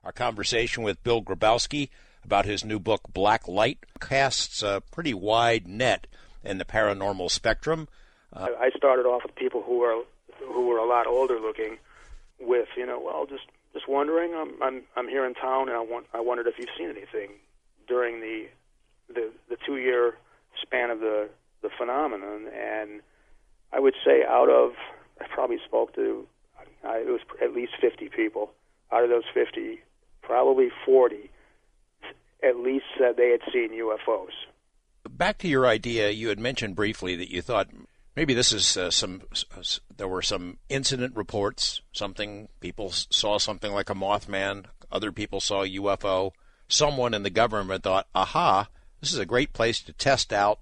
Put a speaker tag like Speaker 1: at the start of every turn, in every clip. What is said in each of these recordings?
Speaker 1: Our conversation with Bill Grabowski about his new book, Black Light, casts a pretty wide net in the paranormal spectrum.
Speaker 2: I started off with people who were a lot older looking, with just wondering. I'm here in town, and I wondered if you've seen anything during the 2-year span of the phenomenon. And I would say I probably spoke to it was at least 50 people. Out of those 50, probably 40 at least said they had seen UFOs.
Speaker 1: Back to your idea, you had mentioned briefly that you thought maybe this is there were some incident reports, people saw something like a Mothman, other people saw a UFO. Someone in the government thought, aha, this is a great place to test out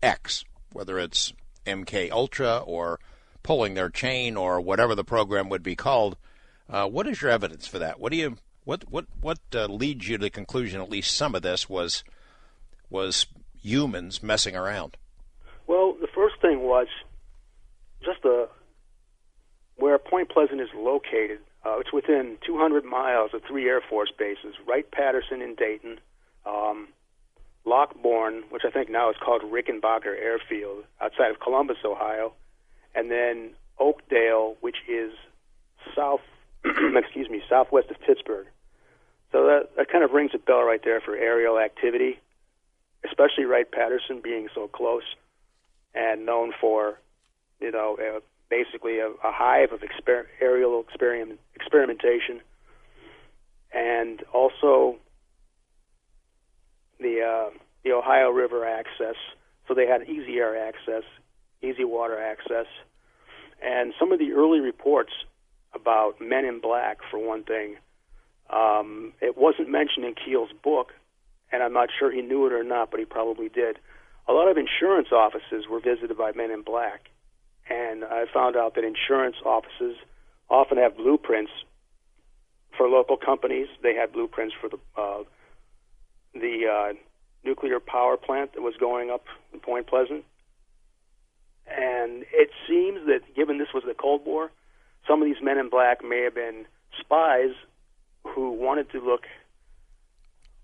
Speaker 1: X, whether it's MK Ultra or pulling their chain or whatever the program would be called. What is your evidence for that? What leads you to the conclusion at least some of this was humans messing around?
Speaker 2: Well, the first thing was just where Point Pleasant is located. It's within 200 miles of 3 Air Force bases: Wright-Patterson in Dayton, Lockbourne, which I think now is called Rickenbacker Airfield, outside of Columbus, Ohio, and then Oakdale, which is southwest of Pittsburgh. So that kind of rings a bell right there for aerial activity, especially Wright-Patterson being so close and known for, basically a hive of aerial experimentation, and also the Ohio River access. So they had easy air access, easy water access, and some of the early reports about men in black, for one thing, it wasn't mentioned in Keel's book, and I'm not sure he knew it or not, but he probably did. A lot of insurance offices were visited by men in black, and I found out that insurance offices often have blueprints for local companies. They had blueprints for the nuclear power plant that was going up in Point Pleasant. And it seems that, given this was the Cold War, some of these men in black may have been spies who wanted to look,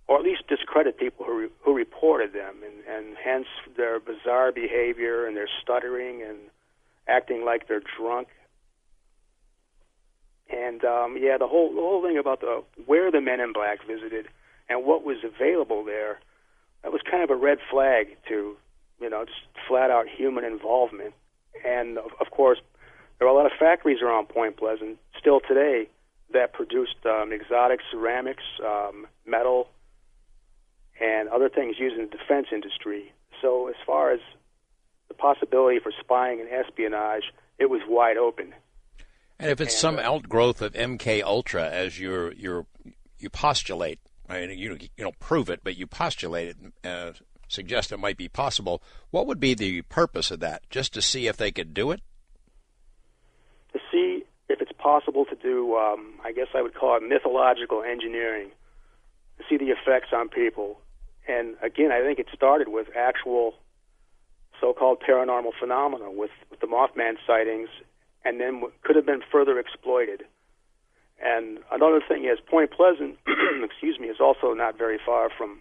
Speaker 2: or at least discredit people who reported them, and hence their bizarre behavior and their stuttering and acting like they're drunk. And the whole thing about where the men in black visited and what was available there, that was kind of a red flag to, just flat out human involvement. And of course, there are a lot of factories around Point Pleasant still today that produced exotic ceramics, metal, and other things used in the defense industry. So as far as the possibility for spying and espionage, it was wide open.
Speaker 1: And if it's some outgrowth of MK Ultra, as you postulate, I mean, you don't prove it, but you postulate it, suggest it might be possible, what would be the purpose of that? Just to see if they could do it?
Speaker 2: To see if it's possible to do, I guess I would call it mythological engineering, to see the effects on people. And again, I think it started with actual so-called paranormal phenomena with the Mothman sightings, and then could have been further exploited. And another thing is Point Pleasant, is also not very far from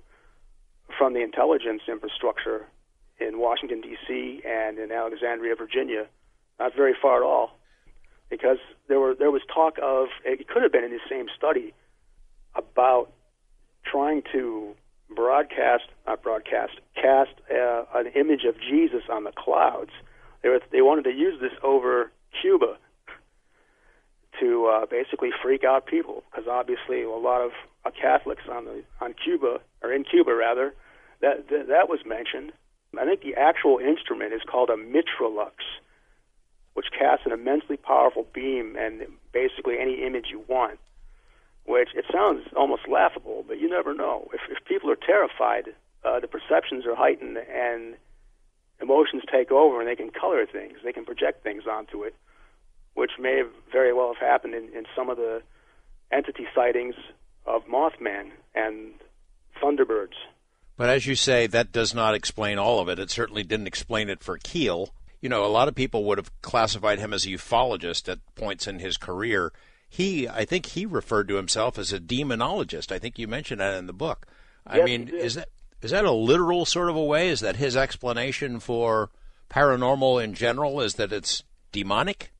Speaker 2: the intelligence infrastructure in Washington, D.C. and in Alexandria, Virginia. Not very far at all, because there was talk of, it could have been in the same study, about trying to cast an image of Jesus on the clouds. They wanted to use this over Cuba to basically freak out people, because obviously a lot of Catholics in Cuba that was mentioned. I think the actual instrument is called a mitralux, which casts an immensely powerful beam and basically any image you want. Which, it sounds almost laughable, but you never know. If people are terrified, the perceptions are heightened and emotions take over, and they can color things. They can project things onto it, which may very well have happened in some of the entity sightings of Mothman and Thunderbirds.
Speaker 1: But as you say, that does not explain all of it. It certainly didn't explain it for Keel. A lot of people would have classified him as a ufologist at points in his career. I think he referred to himself as a demonologist. I think you mentioned that in the book. I
Speaker 2: Yes,
Speaker 1: mean,
Speaker 2: he did.
Speaker 1: is that a literal sort of a way? Is that his explanation for paranormal in general, is that it's demonic?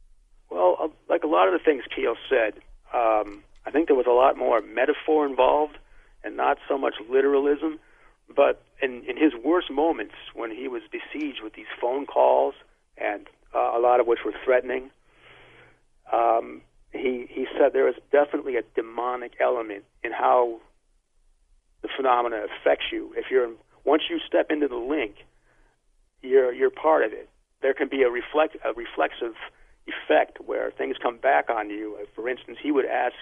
Speaker 2: Well, like a lot of the things Keel said, I think there was a lot more metaphor involved and not so much literalism. But in his worst moments, when he was besieged with these phone calls, and a lot of which were threatening, he said there is definitely a demonic element in how the phenomena affects you. Once you step into the link, you're part of it. There can be a reflexive effect where things come back on you. For instance, he would ask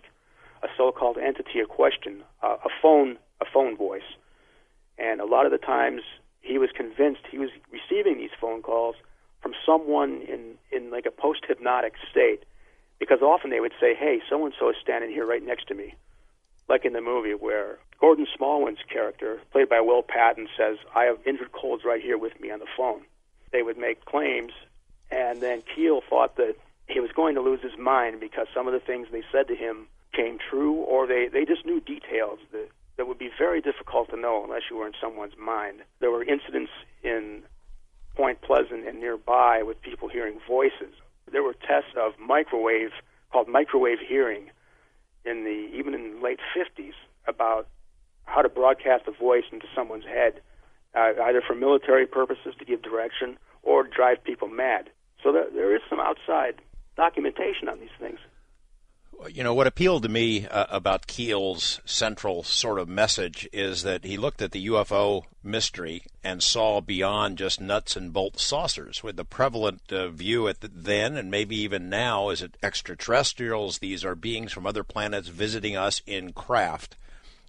Speaker 2: a so-called entity a question, a phone voice, and a lot of the times he was convinced he was receiving these phone calls from someone in like a post-hypnotic state, because often they would say, "Hey, so-and-so is standing here right next to me," like in the movie where Gordon Smallwood's character, played by Will Patton, says, "I have Indrid Cold's right here with me on the phone." They would make claims, and then Keel thought that he was going to lose his mind because some of the things they said to him came true, or they just knew details that would be very difficult to know unless you were in someone's mind. There were incidents in Point Pleasant and nearby with people hearing voices. There were tests of called microwave hearing, even in the late 50s, about how to broadcast a voice into someone's head, either for military purposes to give direction or to drive people mad. So there is some outside documentation on these things.
Speaker 1: You know, what appealed to me about Keel's central sort of message is that he looked at the UFO mystery and saw beyond just nuts and bolt saucers. With the prevalent view at then and maybe even now is it extraterrestrials, these are beings from other planets visiting us in craft.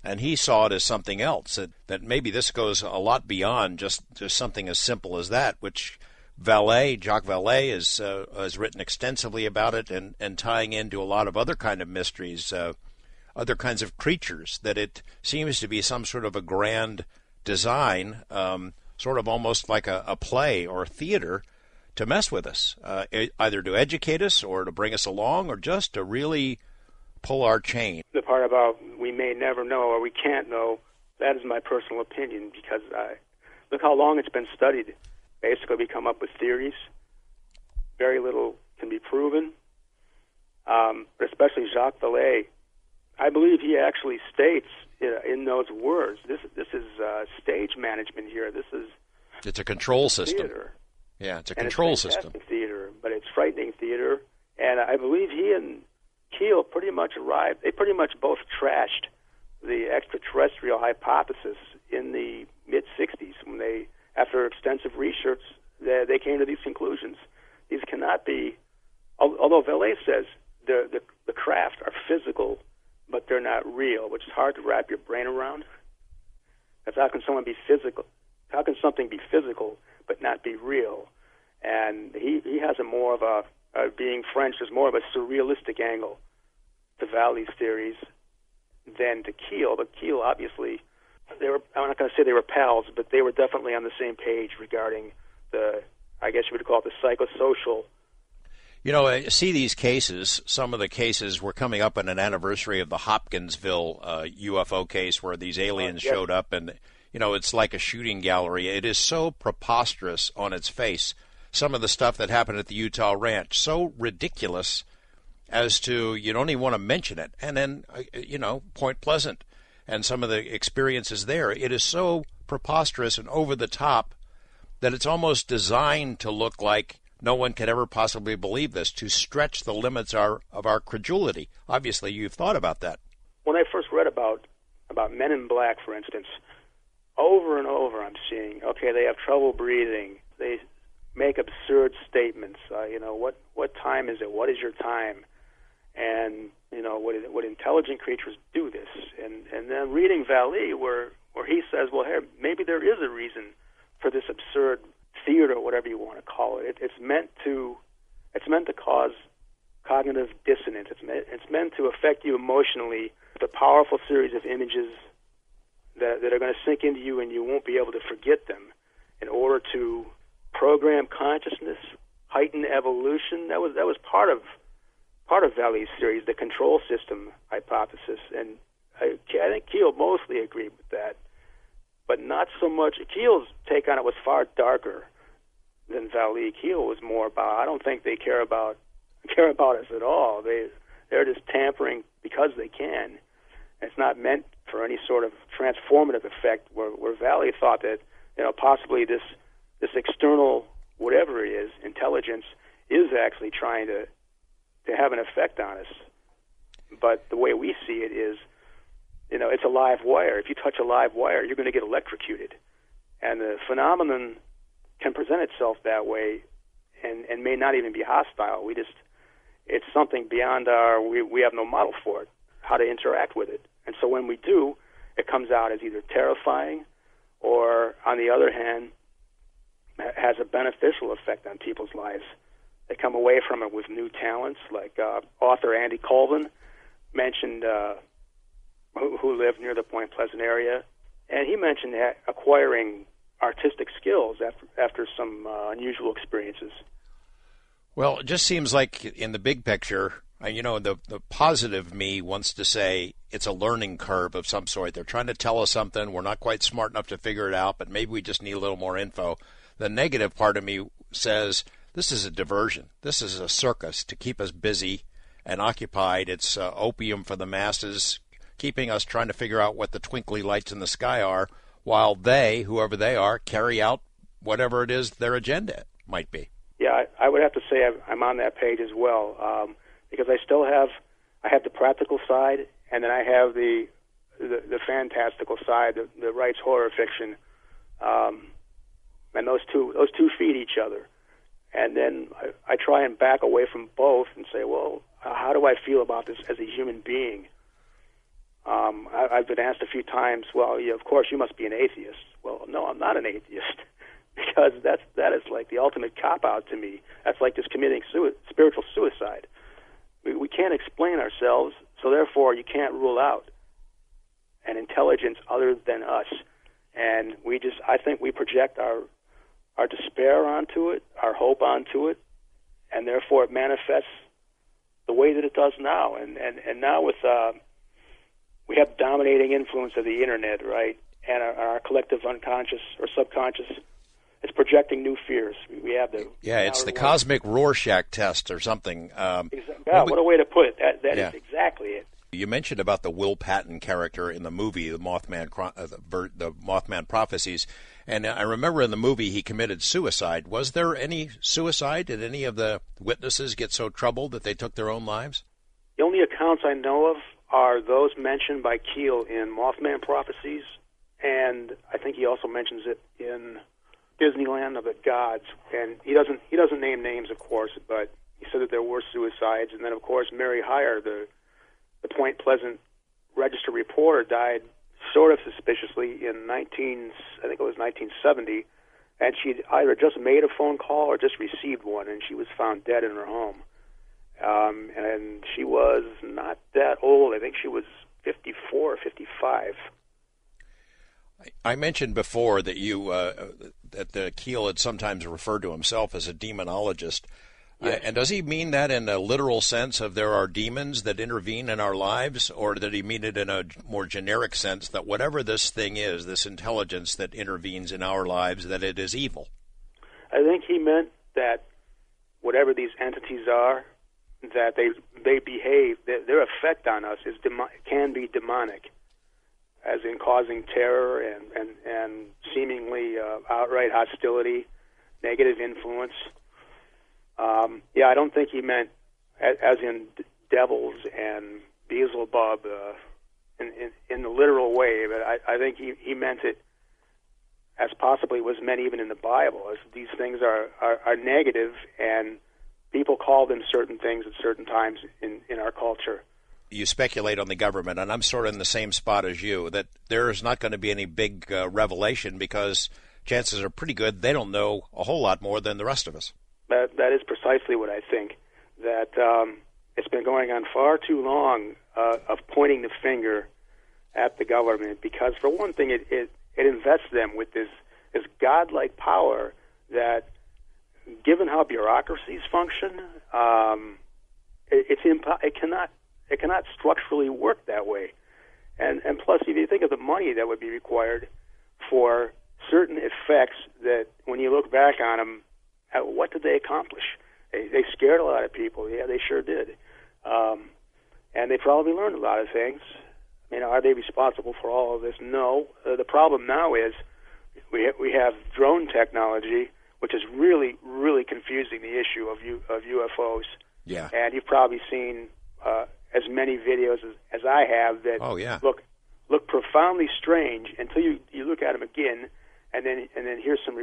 Speaker 1: And he saw it as something else, that maybe this goes a lot beyond just something as simple as that, which Jacques Vallée has written extensively about it and tying into a lot of other kind of mysteries, other kinds of creatures, that it seems to be some sort of a grand design, sort of almost like a play or a theater to mess with us, either to educate us or to bring us along or just to really pull our chain.
Speaker 2: The part about we may never know or we can't know, that is my personal opinion, because look how long it's been studied. Basically, we come up with theories. Very little can be proven. But especially Jacques Vallée, I believe he actually states in those words, this is stage management here.
Speaker 1: It's a control system.
Speaker 2: Theater.
Speaker 1: Yeah, it's a control system.
Speaker 2: Theater, but it's frightening theater. And I believe he and Keel pretty much both trashed the extraterrestrial hypothesis in the mid-'60s when they, after extensive research, they came to these conclusions. These cannot be, although Vallée says the craft are physical, but they're not real, which is hard to wrap your brain around. Because how can someone be physical? How can something be physical but not be real? And he has being French, there's more of a surrealistic angle to Vallée's theories than to Keel. But Keel, obviously, I'm not going to say they were pals, but they were definitely on the same page regarding I guess you would call it the psychosocial.
Speaker 1: You know, I see these cases, some of the cases were coming up on an anniversary of the Hopkinsville UFO case where these aliens
Speaker 2: yes.
Speaker 1: showed up, and, you know, it's like a shooting gallery. It is so preposterous on its face. Some of the stuff that happened at the Utah Ranch, so ridiculous as to you don't even want to mention it. And then, you know, Point Pleasant and some of the experiences there, it is so preposterous and over the top that it's almost designed to look like no one could ever possibly believe this, to stretch the limits of our credulity. Obviously, you've thought about that.
Speaker 2: When I first read about Men in Black, for instance, over and over I'm seeing, okay, they have trouble breathing. They make absurd statements. What time is it? What is your time? And would intelligent creatures do this? And then reading Vallée, where he says, well, here maybe there is a reason for this absurd theater, or whatever you want to call it. It's meant to cause cognitive dissonance. It's meant to affect you emotionally with a powerful series of images that are going to sink into you, and you won't be able to forget them. In order to program consciousness, heighten evolution, that was part of part of Valley's theory is the control system hypothesis, and I think Keel mostly agreed with that, but not so much. Keel's take on it was far darker than Valley. Keel was more about, I don't think they care about us at all. They're just tampering because they can. It's not meant for any sort of transformative effect. Where Valley thought that possibly this external whatever it is intelligence is actually trying to have an effect on us. But the way we see it is, it's a live wire. If you touch a live wire, you're going to get electrocuted, and the phenomenon can present itself that way, and may not even be hostile. It's something beyond we have no model for it, how to interact with it. And so when we do, it comes out as either terrifying or, on the other hand, has a beneficial effect on people's lives. They come away from it with new talents, like author Andy Colvin mentioned, who lived near the Point Pleasant area, and he mentioned acquiring artistic skills after some unusual experiences.
Speaker 1: Well, it just seems like in the big picture, the positive me wants to say it's a learning curve of some sort. They're trying to tell us something. We're not quite smart enough to figure it out, but maybe we just need a little more info. The negative part of me says this is a diversion. This is a circus to keep us busy and occupied. It's opium for the masses, keeping us trying to figure out what the twinkly lights in the sky are, while they, whoever they are, carry out whatever it is their agenda might be.
Speaker 2: Yeah, I would have to say I'm on that page as well, because I have the practical side, and then I have the fantastical side that writes horror fiction, and those two feed each other. And then I try and back away from both and say, well, how do I feel about this as a human being? I've been asked a few times, well, yeah, of course you must be an atheist. Well, no, I'm not an atheist, because that is like the ultimate cop-out to me. That's like just committing spiritual suicide. We can't explain ourselves, so therefore you can't rule out an intelligence other than us. And I think we project our despair onto it, our hope onto it, and therefore it manifests the way that it does now. And now with we have dominating influence of the internet, right? And our collective unconscious or subconscious is projecting new fears. We have
Speaker 1: it's the cosmic Rorschach test or something.
Speaker 2: What a way to put it. That is exactly it.
Speaker 1: You mentioned about the Will Patton character in the movie, the Mothman Prophecies, and I remember in the movie he committed suicide. Was there any suicide? Did any of the witnesses get so troubled that they took their own lives?
Speaker 2: The only accounts I know of are those mentioned by Keel in Mothman Prophecies, and I think he also mentions it in Disneyland of the Gods. And he doesn't name names, of course, but he said that there were suicides. And then, of course, Mary Heyer, the Point Pleasant Register reporter, died sort of suspiciously in 1970, and she'd either just made a phone call or just received one, and she was found dead in her home. And she was not that old. I think she was 54 or 55.
Speaker 1: I mentioned before that that Keel had sometimes referred to himself as a demonologist.
Speaker 2: Yes.
Speaker 1: And does he mean that in a literal sense of there are demons that intervene in our lives, or did he mean it in a more generic sense that whatever this thing is, this intelligence that intervenes in our lives, that it is evil?
Speaker 2: I think he meant that whatever these entities are, that they behave, their effect on us can be demonic, as in causing terror and seemingly outright hostility, negative influence. I don't think he meant as in devils and Beelzebub in the literal way, but I think he meant it as possibly was meant even in the Bible, as these things are negative, and people call them certain things at certain times in our culture.
Speaker 1: You speculate on the government, and I'm sort of in the same spot as you, that there is not going to be any big revelation, because chances are pretty good they don't know a whole lot more than the rest of us.
Speaker 2: That is precisely what I think, that it's been going on far too long of pointing the finger at the government, because for one thing it invests them with this godlike power that, given how bureaucracies function, it cannot structurally work that way. And plus, if you think of the money that would be required for certain effects that, when you look back on them, what did they accomplish? They scared a lot of people. Yeah, they sure did. And they probably learned a lot of things. Are they responsible for all of this? No. The problem now is we have drone technology, which is really, really confusing the issue of UFOs.
Speaker 1: Yeah.
Speaker 2: And you've probably seen as many videos as I have that look profoundly strange until you look at them again, and then hear some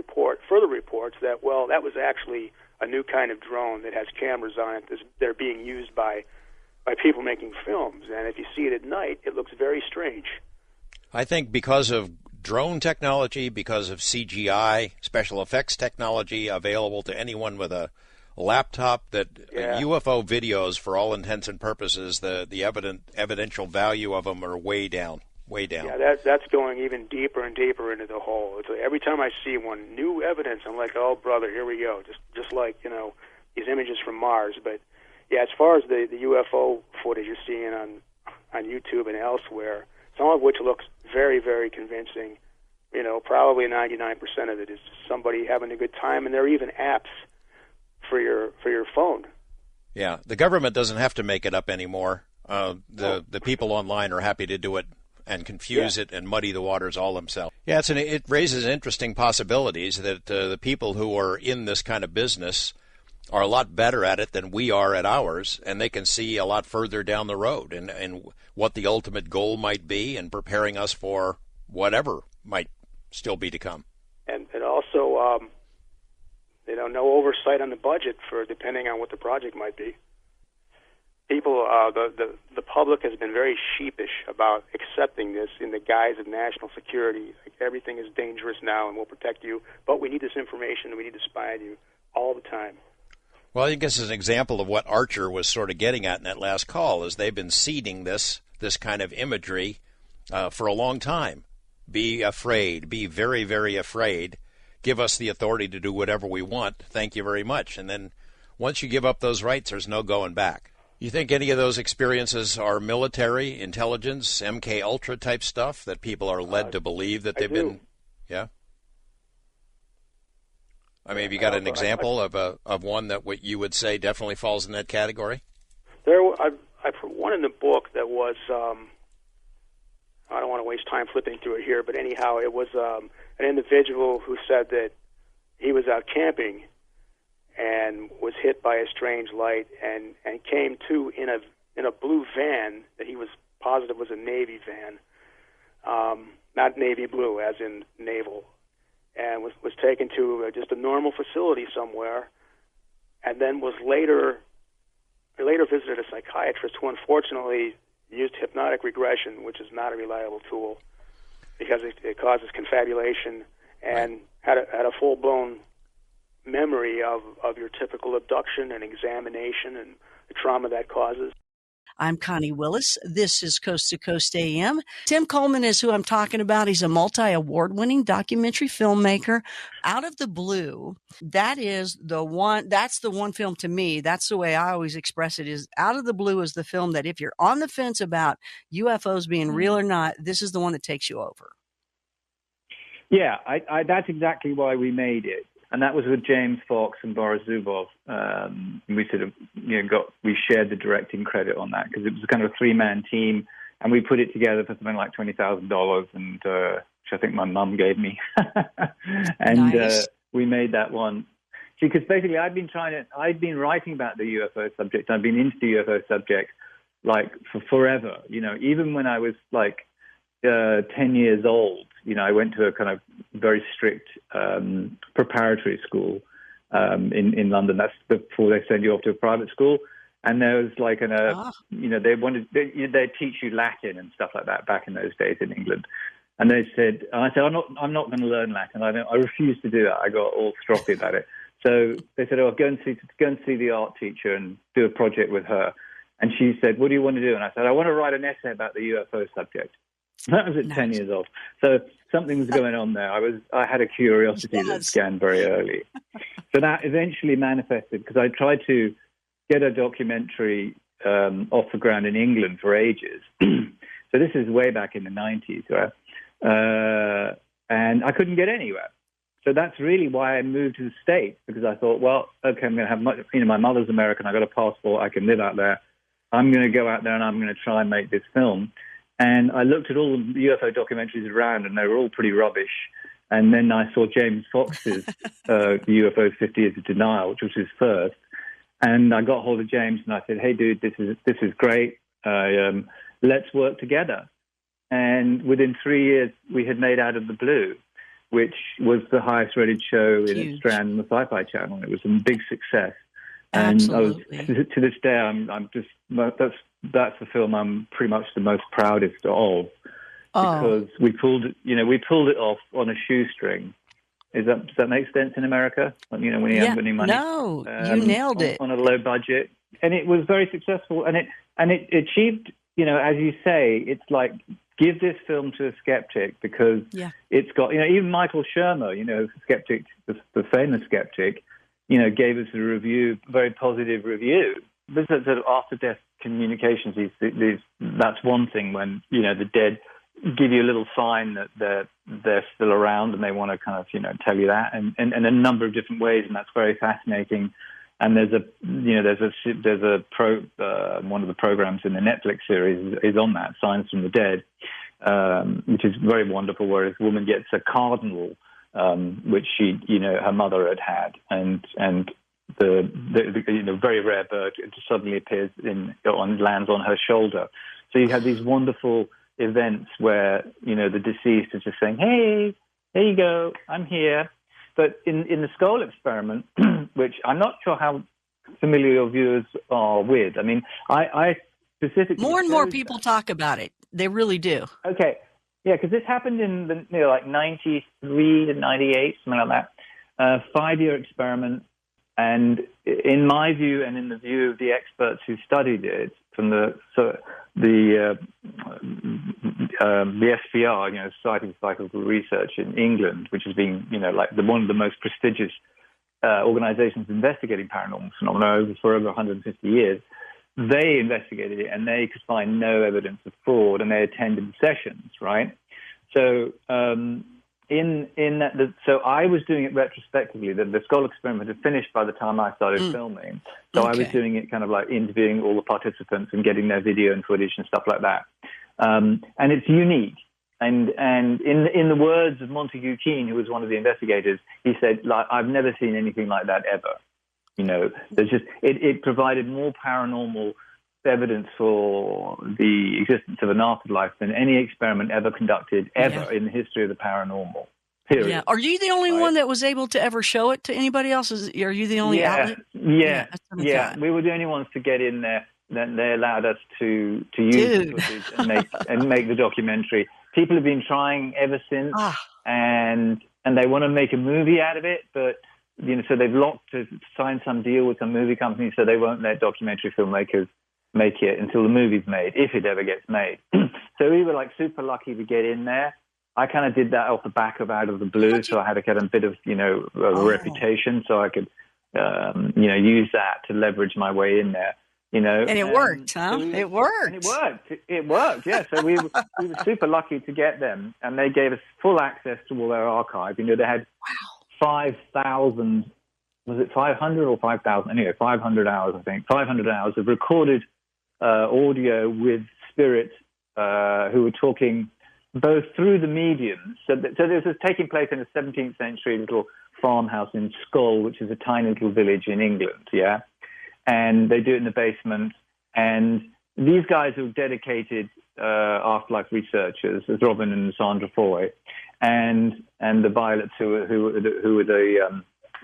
Speaker 2: further reports that, well, that was actually a new kind of drone that has cameras on it. They're being used by people making films, and if you see it at night, it looks very strange.
Speaker 1: I think because of drone technology, because of CGI, special effects technology available to anyone with a laptop, that UFO videos, for all intents and purposes, the evidential value of them are way down. Yeah,
Speaker 2: that's going even deeper and deeper into the hole. It's like every time I see one new evidence, I'm like, oh brother, here we go. Just like these images from Mars. But yeah, as far as the UFO footage you're seeing on YouTube and elsewhere, some of which looks very, very convincing. Probably 99% of it is somebody having a good time, and there are even apps for your phone.
Speaker 1: Yeah, the government doesn't have to make it up anymore. The people online are happy to do it and confuse it and muddy the waters all themselves. Yeah, it raises interesting possibilities that the people who are in this kind of business are a lot better at it than we are at ours, and they can see a lot further down the road and what the ultimate goal might be, and preparing us for whatever might still be to come.
Speaker 2: And also, no oversight on the budget for depending on what the project might be. People, the public has been very sheepish about accepting this in the guise of national security. Like, everything is dangerous now, and we'll protect you, but we need this information, and we need to spy on you all the time.
Speaker 1: Well, I think this is an example of what Archer was sort of getting at in that last call, is they've been seeding this kind of imagery for a long time. Be afraid. Be very, very afraid. Give us the authority to do whatever we want. Thank you very much. And then once you give up those rights, there's no going back. You think any of those experiences are military, intelligence, MK Ultra type stuff that people are led to believe that they've been? Yeah. I mean, have you got an example of one that what you would say definitely falls in that category?
Speaker 2: I put one in the book that was, I don't want to waste time flipping through it here, but anyhow, it was an individual who said that he was out camping and was hit by a strange light and came to in a blue van that he was positive was a Navy van, not navy blue as in naval, and was taken to just a normal facility somewhere, and then was later visited a psychiatrist who unfortunately used hypnotic regression, which is not a reliable tool because it causes confabulation, and had a full-blown memory of your typical abduction and examination and the trauma that causes.
Speaker 3: I'm Connie Willis. This is Coast to Coast AM. Tim Coleman is who I'm talking about. He's a multi-award-winning documentary filmmaker. Out of the Blue, that's the one film to me. That's the way I always express it, is Out of the Blue is the film that if you're on the fence about UFOs being real or not, this is the one that takes you over.
Speaker 4: Yeah, that's exactly why we made it. And that was with James Fox and Boris Zubov. We sort of, we shared the directing credit on that because it was kind of a three-man team, and we put it together for something like $20,000, and which I think my mum gave me. And
Speaker 3: nice.
Speaker 4: We made that one. See, because basically I'd been writing about the UFO subject. I've been into the UFO subject like for forever. Even when I was like 10 years old. I went to a kind of very strict preparatory school in London. That's before they send you off to a private school. And there was like they'd teach you Latin and stuff like that back in those days in England. And I said, I'm not going to learn Latin. I refused to do that. I got all stroppy about it. So they said, go and see the art teacher and do a project with her. And she said, what do you want to do? And I said, I want to write an essay about the UFO subject. That was at 10 years old. So something was going on there. I had a curiosity that began very early. So that eventually manifested because I tried to get a documentary off the ground in England for ages. So this is way back in the 90s, right? And I couldn't get anywhere. So that's really why I moved to the States, because I thought, well, okay, I'm going to have my mother's American. I got a passport. I can live out there. I'm going to go out there and I'm going to try and make this film. And I looked at all the UFO documentaries around, and they were all pretty rubbish. And then I saw James Fox's the UFO 50 Years of Denial, which was his first. And I got hold of James and I said, hey, dude, this is great. Let's work together. And within 3 years, we had made Out of the Blue, which was the highest rated show in its strand on the Sci-Fi Channel. It was a big success.
Speaker 3: Absolutely.
Speaker 4: And to this day, I'm just, that's the film I'm pretty much the most proudest of, because we pulled it off on a shoestring. Does that make sense in America? When you haven't got any money.
Speaker 3: No, you nailed it.
Speaker 4: On a low budget, and it was very successful. And it achieved, as you say, it's like, give this film to a skeptic, because it's got, even Michael Shermer, skeptic, the famous skeptic, gave us a review, very positive review. This is sort of after-death communications. That's one thing, when the dead give you a little sign that they're still around and they want to kind of tell you that, and a number of different ways, and that's very fascinating. And there's one of the programs in the Netflix series is on that, Signs from the Dead, which is very wonderful, where this woman gets a cardinal, which she, her mother had, and the very rare bird, it just suddenly appears lands on her shoulder. So you have these wonderful events where, the deceased is just saying, hey, there you go, I'm here. But in the Scole experiment, which I'm not sure how familiar your viewers are with, I mean, I specifically... More and
Speaker 3: more people talk about it. They really do.
Speaker 4: Okay. Yeah, because this happened in the 93 to 98, something like that. 5-year experiment. And in my view, and in the view of the experts who studied it, from the SPR, Society for Psychological Research in England, which has been, one of the most prestigious organizations investigating paranormal phenomena for over 150 years, they investigated it and they could find no evidence of fraud, and they attended sessions, right? So so I was doing it retrospectively. The Scole experiment had finished by the time I started filming. So I was doing it kind of like interviewing all the participants and getting their video and footage and stuff like that. And it's unique. And in the words of Montague Keane, who was one of the investigators, he said, I've never seen anything like that ever. There's just it provided more paranormal evidence for the existence of an afterlife than any experiment ever conducted in the history of the paranormal. Period. Yeah.
Speaker 3: Are you the only one that was able to ever show it to anybody else? Are you the only outlet?
Speaker 4: Yeah. We were the only ones to get in there. Then they allowed us to use the footage and make the documentary. People have been trying ever since, and they want to make a movie out of it, but so they've signed some deal with some movie company, so they won't let documentary filmmakers make it until the movie's made, if it ever gets made. So we were super lucky to get in there. I kind of did that off the back of Out of the Blue, so I had to get a bit of a reputation, so I could use that to leverage my way in there.
Speaker 3: And it worked, huh? It worked.
Speaker 4: It worked. Yeah. So we were super lucky to get them, and they gave us full access to all their archive. They had 5,000. Was it 500 or 5,000? Anyway, 500 hours, I think. 500 hours of recorded audio with spirits who were talking both through the mediums. So this was taking place in a 17th century little farmhouse in Scole, which is a tiny little village in England. Yeah. And they do it in the basement. And these guys are dedicated afterlife researchers, as Robin and Sandra Foy, and the Violets, who were the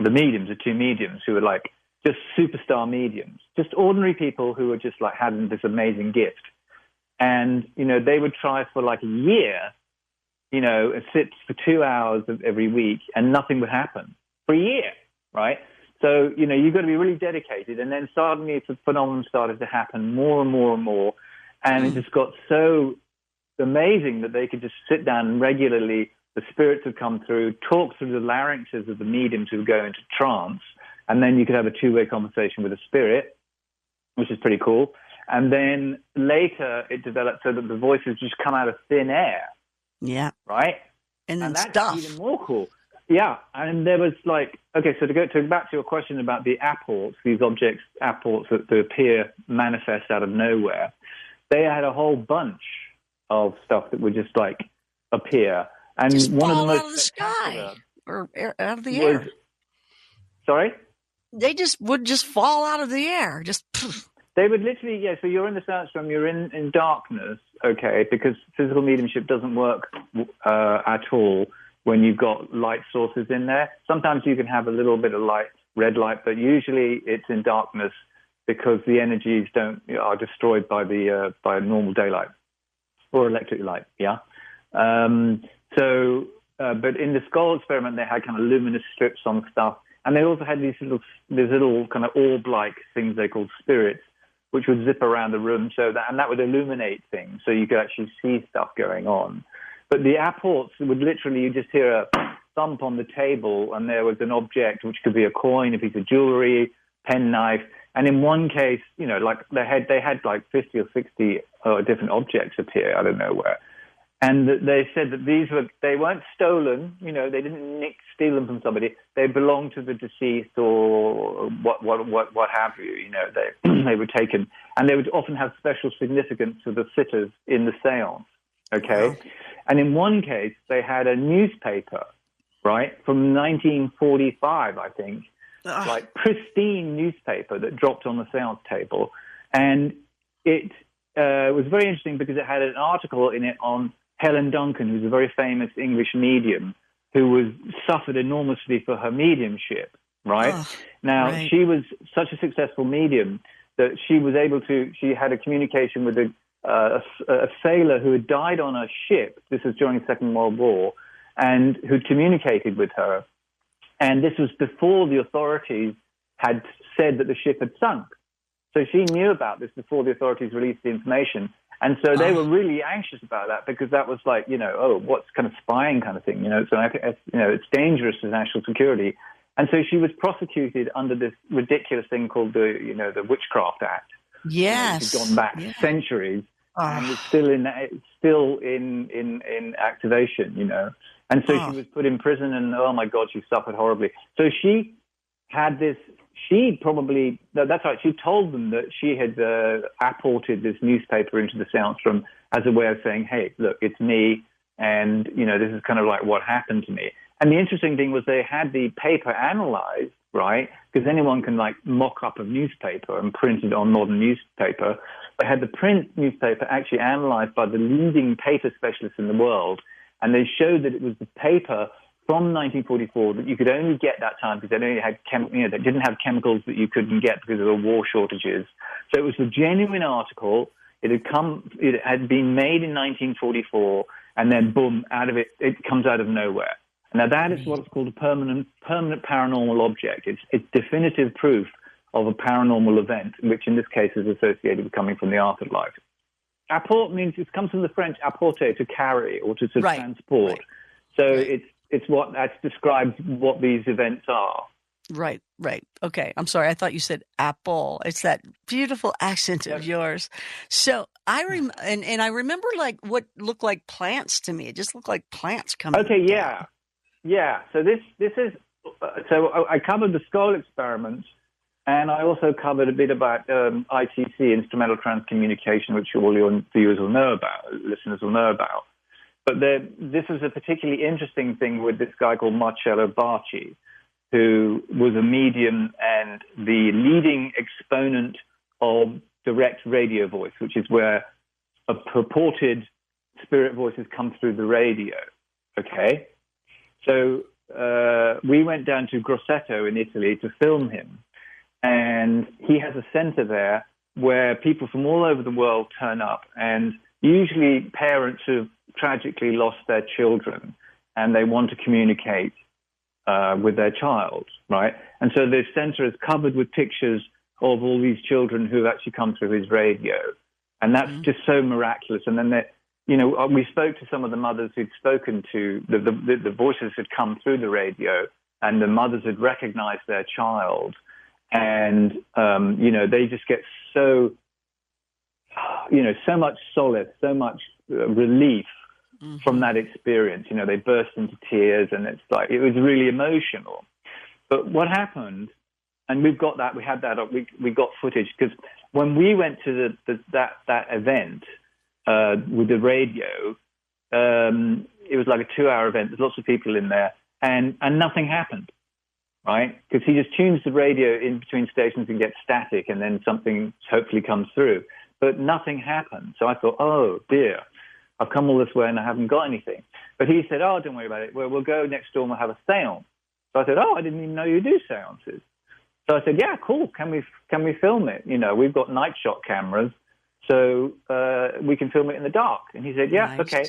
Speaker 4: mediums, the two mediums, who were just superstar mediums, just ordinary people who were just having this amazing gift. And they would try for a year, sit for 2 hours every week, and nothing would happen for a year, right? So, you've got to be really dedicated. And then suddenly the phenomenon started to happen more and more and more. And it just got so amazing that they could just sit down and regularly, the spirits would come through, talk through the larynxes of the mediums who would go into trance. And then you could have a two-way conversation with a spirit. which is pretty cool. And then later it developed so that the voices just come out of thin air.
Speaker 3: Yeah.
Speaker 4: Right?
Speaker 3: And then
Speaker 4: that's
Speaker 3: stuff.
Speaker 4: even more cool. Yeah. And there was like, okay, so to go back to your question about the apports, these objects, apports that appear, manifest out of nowhere, they had a whole bunch of stuff that would just like appear. And
Speaker 3: just
Speaker 4: one of the
Speaker 3: fall
Speaker 4: most
Speaker 3: out of the sky or out of the
Speaker 4: was,
Speaker 3: air.
Speaker 4: Sorry?
Speaker 3: They would just fall out of the air. Just poof.
Speaker 4: They would literally, yeah, so you're in the seance room, you're in darkness, okay, because physical mediumship doesn't work at all when you've got light sources in there. Sometimes you can have a little bit of light, red light, but usually it's in darkness because the energies are destroyed by normal daylight or electric light, yeah? But in the Scole experiment, they had kind of luminous strips on stuff, and they also had these little kind of orb-like things they called spirits, which would zip around the room, and that would illuminate things, so you could actually see stuff going on. But the apports would literally, you just hear a thump on the table, and there was an object, which could be a coin, a piece of jewelry, penknife, and in one case, like they had like 50 or 60 different objects appear out of nowhere. And they said that they weren't stolen, they didn't steal them from somebody. They belonged to the deceased or what have you, they were taken. And they would often have special significance to the sitters in the seance, okay? Wow. And in one case, they had a newspaper, right, from 1945, I think, like pristine newspaper that dropped on the seance table. And it was very interesting because it had an article in it on Helen Duncan, who's a very famous English medium, who suffered enormously for her mediumship, right? She was such a successful medium that she had a communication with a sailor who had died on a ship. This was during the Second World War, and who'd communicated with her. And this was before the authorities had said that the ship had sunk. So she knew about this before the authorities released the information. And so they were really anxious about that because that was like, what's kind of spying kind of thing, So, it's dangerous to national security. And so she was prosecuted under this ridiculous thing called the Witchcraft Act.
Speaker 3: Yes.
Speaker 4: Which had gone back centuries and was still in activation, And so she was put in prison and, oh, my God, she suffered horribly. So she had this. That's right, she told them that she had apported this newspaper into the seance room as a way of saying, hey, look, it's me, and, this is kind of like what happened to me. And the interesting thing was they had the paper analyzed, right, because anyone can, like, mock up a newspaper and print it on modern newspaper. They had the print newspaper actually analyzed by the leading paper specialists in the world, and they showed that it was the paper from 1944 that you could only get that time because they only had they didn't have chemicals that you couldn't get because of the war shortages. So it was a genuine article. It had been made in 1944, and then boom, it comes out of nowhere. Now that is what's called a permanent paranormal object. It's definitive proof of a paranormal event, which in this case is associated with coming from the afterlife. Apport means it comes from the French apporter, to carry or to transport. Right. So it's what that describes what these events are.
Speaker 3: Right. Okay. I'm sorry. I thought you said apple. It's that beautiful accent of yours. So I remember like what looked like plants to me. It just looked like plants coming.
Speaker 4: Okay. Yeah. Yeah. So this is, I covered the Scole experiment, and I also covered a bit about ITC, instrumental transcommunication, which all your viewers will know about, listeners will know about. But this was a particularly interesting thing with this guy called Marcello Bacci, who was a medium and the leading exponent of direct radio voice, which is where a purported spirit voices come through the radio, okay? So we went down to Grosseto in Italy to film him, and he has a center there where people from all over the world turn up, and usually parents who've tragically lost their children, and they want to communicate with their child, right? And so the center is covered with pictures of all these children who have actually come through his radio, and that's just so miraculous. And then we spoke to some of the mothers who'd spoken to the voices had come through the radio, and the mothers had recognized their child, and they just get so, so much solace, so much relief from that experience. They burst into tears, and it was really emotional. But what happened, and we had that, we got footage, because when we went to that event with the radio, it was like a 2-hour event. There's lots of people in there, and nothing happened, right? Because he just tunes the radio in between stations and gets static, and then something hopefully comes through. But nothing happened. So I thought, oh, dear, I've come all this way and I haven't got anything. But he said, oh, don't worry about it. We'll go next door and we'll have a seance. So I said, oh, I didn't even know you do seances. So I said, yeah, cool. Can we film it? We've got night shot cameras, so we can film it in the dark. And he said, yeah, nice. Okay.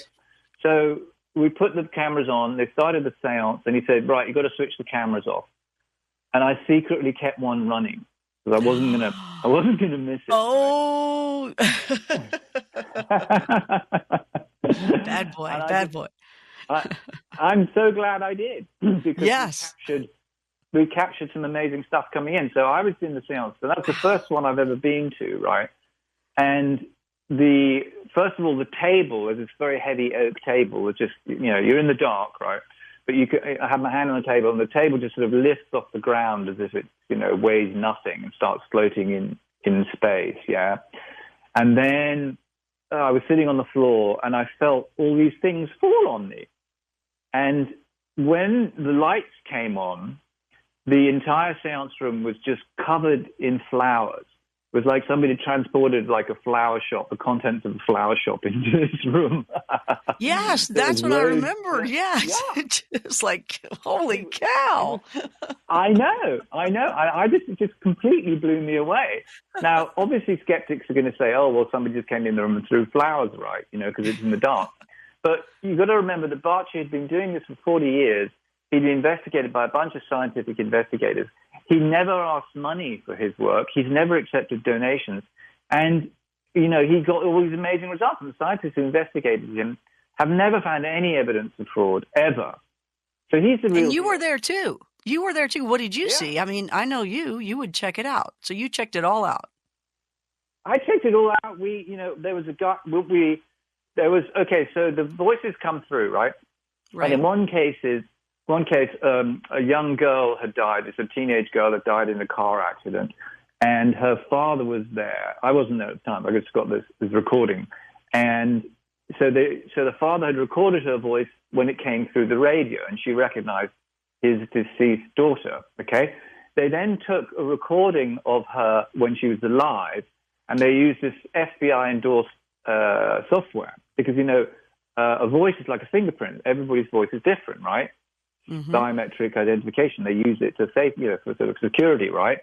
Speaker 4: So we put the cameras on. They started the seance, and he said, right, you've got to switch the cameras off. And I secretly kept one running because I wasn't gonna miss it.
Speaker 3: Oh, bad boy.
Speaker 4: I'm so glad I did, because
Speaker 3: yes.
Speaker 4: we captured some amazing stuff coming in. So I was in the seance. So that's the first one I've ever been to, right? And first of all, the table is this very heavy oak table. With just, you're in the dark, right? But I have my hand on the table, and the table just sort of lifts off the ground as if it, weighs nothing and starts floating in space, yeah? And then I was sitting on the floor, and I felt all these things fall on me. And when the lights came on, the entire seance room was just covered in flowers. It was like somebody transported like a flower shop, the contents of a flower shop, into this room.
Speaker 3: Yes, that's what I remember. Yes. Yeah. It's like, holy cow.
Speaker 4: I know. It just completely blew me away. Now, obviously, skeptics are going to say, oh, well, somebody just came in the room and threw flowers, right? Because it's in the dark. But you've got to remember that Barchi had been doing this for 40 years. He'd been investigated by a bunch of scientific investigators. He never asked money for his work. He's never accepted donations. And, he got all these amazing results. And the scientists who investigated him have never found any evidence of fraud, ever. So he's the real...
Speaker 3: And you were there, too. What did you see? I mean, I know you would check it out. So you checked it all out.
Speaker 4: I checked it all out. There was a guy... Okay, so the voices come through, right?
Speaker 3: Right.
Speaker 4: And in one case, a young girl had died. It's a teenage girl that died in a car accident, and her father was there. I wasn't there at the time. I just got this recording, and so the father had recorded her voice when it came through the radio, and she recognized his deceased daughter. Okay, they then took a recording of her when she was alive, and they used this FBI endorsed software, because a voice is like a fingerprint. Everybody's voice is different, right? Mm-hmm. Biometric identification. They use it to save, for sort of security, right?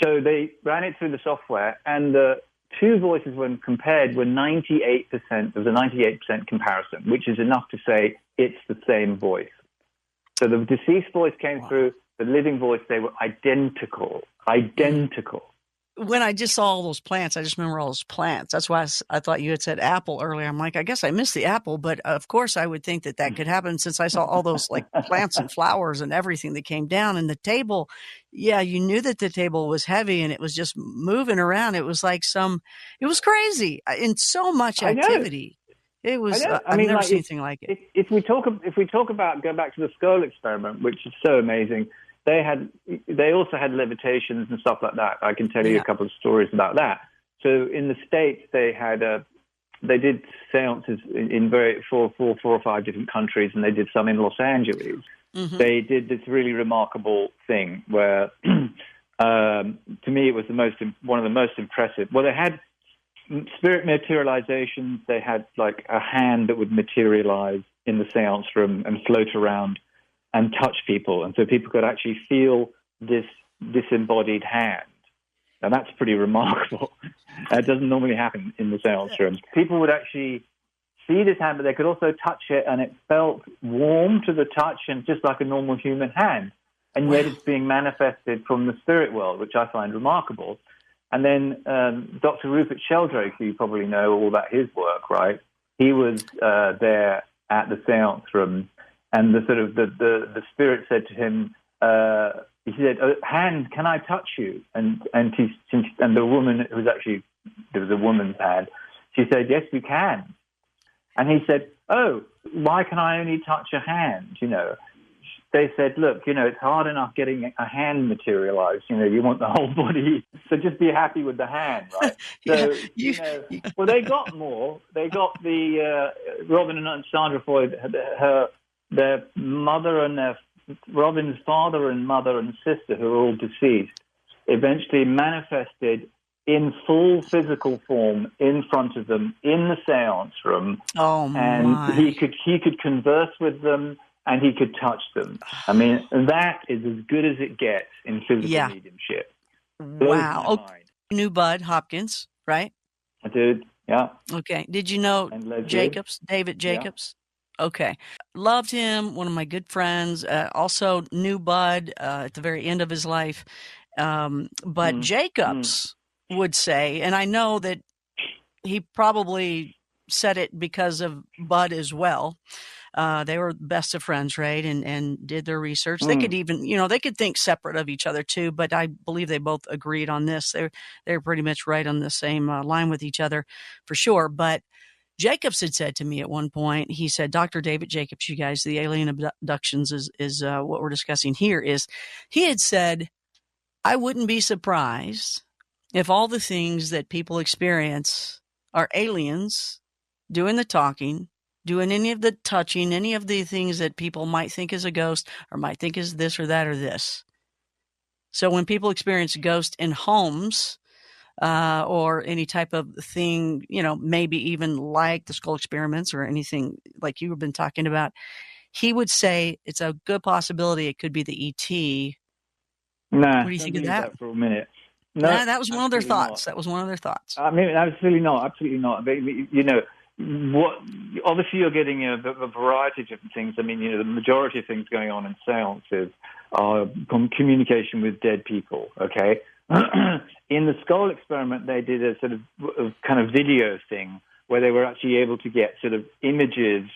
Speaker 4: So they ran it through the software, and the two voices, when compared, were 98%. There was a 98% comparison, which is enough to say it's the same voice. So the deceased voice came through, the living voice, they were identical.
Speaker 3: When I just saw all those plants, I just remember all those plants. That's why I thought you had said apple earlier. I'm like, I guess I missed the apple, but of course I would think that could happen since I saw all those like plants and flowers and everything that came down. And the table, yeah, you knew that the table was heavy and it was just moving around. It was like it was crazy in so much activity. It was, I've never seen anything like it.
Speaker 4: If we talk about, go back to the Scole experiment, which is so amazing. They also had levitations and stuff like that. I can tell you a couple of stories about that. So in the States, they did seances in four or five different countries, and they did some in Los Angeles. Mm-hmm. They did this really remarkable thing where, to me, it was one of the most impressive. Well, they had spirit materializations. They had like a hand that would materialize in the seance room and float around and touch people. And so people could actually feel this disembodied hand. And that's pretty remarkable. It doesn't normally happen in the seance rooms. People would actually see this hand, but they could also touch it, and it felt warm to the touch and just like a normal human hand. And yet it's being manifested from the spirit world, which I find remarkable. And then Dr. Rupert Sheldrake, who you probably know all about his work, right? He was there at the seance room, and the spirit said to him, he said, hand, can I touch you? And the woman, it was actually, there was a woman's hand, she said, yes, you can. And he said, oh, why can I only touch a hand, you know? They said, look, you know, it's hard enough getting a hand materialized. You know, you want the whole body. So just be happy with the hand, right? So, well, they got more. They got the Robin and Sandra Floyd, their mother and Robin's father and mother and sister, who are all deceased, eventually manifested in full physical form in front of them in the seance room.
Speaker 3: Oh, my.
Speaker 4: And he could converse with them. And he could touch them. I mean, that is as good as it gets in physical mediumship.
Speaker 3: Wow. Okay. You knew Bud Hopkins, right?
Speaker 4: I did, yeah.
Speaker 3: Okay. Did you know Jacobs, David Jacobs? Yeah. Okay. Loved him, one of my good friends. Also knew Bud at the very end of his life. But Jacobs would say, and I know that he probably said it because of Bud as well. They were best of friends, right? And did their research. They could even, they could think separate of each other too, but I believe they both agreed on this. They're pretty much right on the same line with each other for sure. But Jacobs had said to me at one point, he said, Dr. David Jacobs, you guys, the alien abductions is what we're discussing here, is he had said, I wouldn't be surprised if all the things that people experience are aliens doing the talking, doing any of the touching, any of the things that people might think is a ghost or might think is this or that or this. So when people experience ghosts in homes or any type of thing, maybe even like the skull experiments or anything like you've been talking about, he would say it's a good possibility it could be the ET.
Speaker 4: Nah,
Speaker 3: what do you think of that?
Speaker 4: For a minute. No,
Speaker 3: that was one of their thoughts.
Speaker 4: Not.
Speaker 3: That was one of their thoughts.
Speaker 4: I mean, absolutely not. What obviously you're getting a variety of different things. I mean, the majority of things going on in seances are communication with dead people. Okay, in the skull experiment, they did a sort of kind of video thing where they were actually able to get sort of images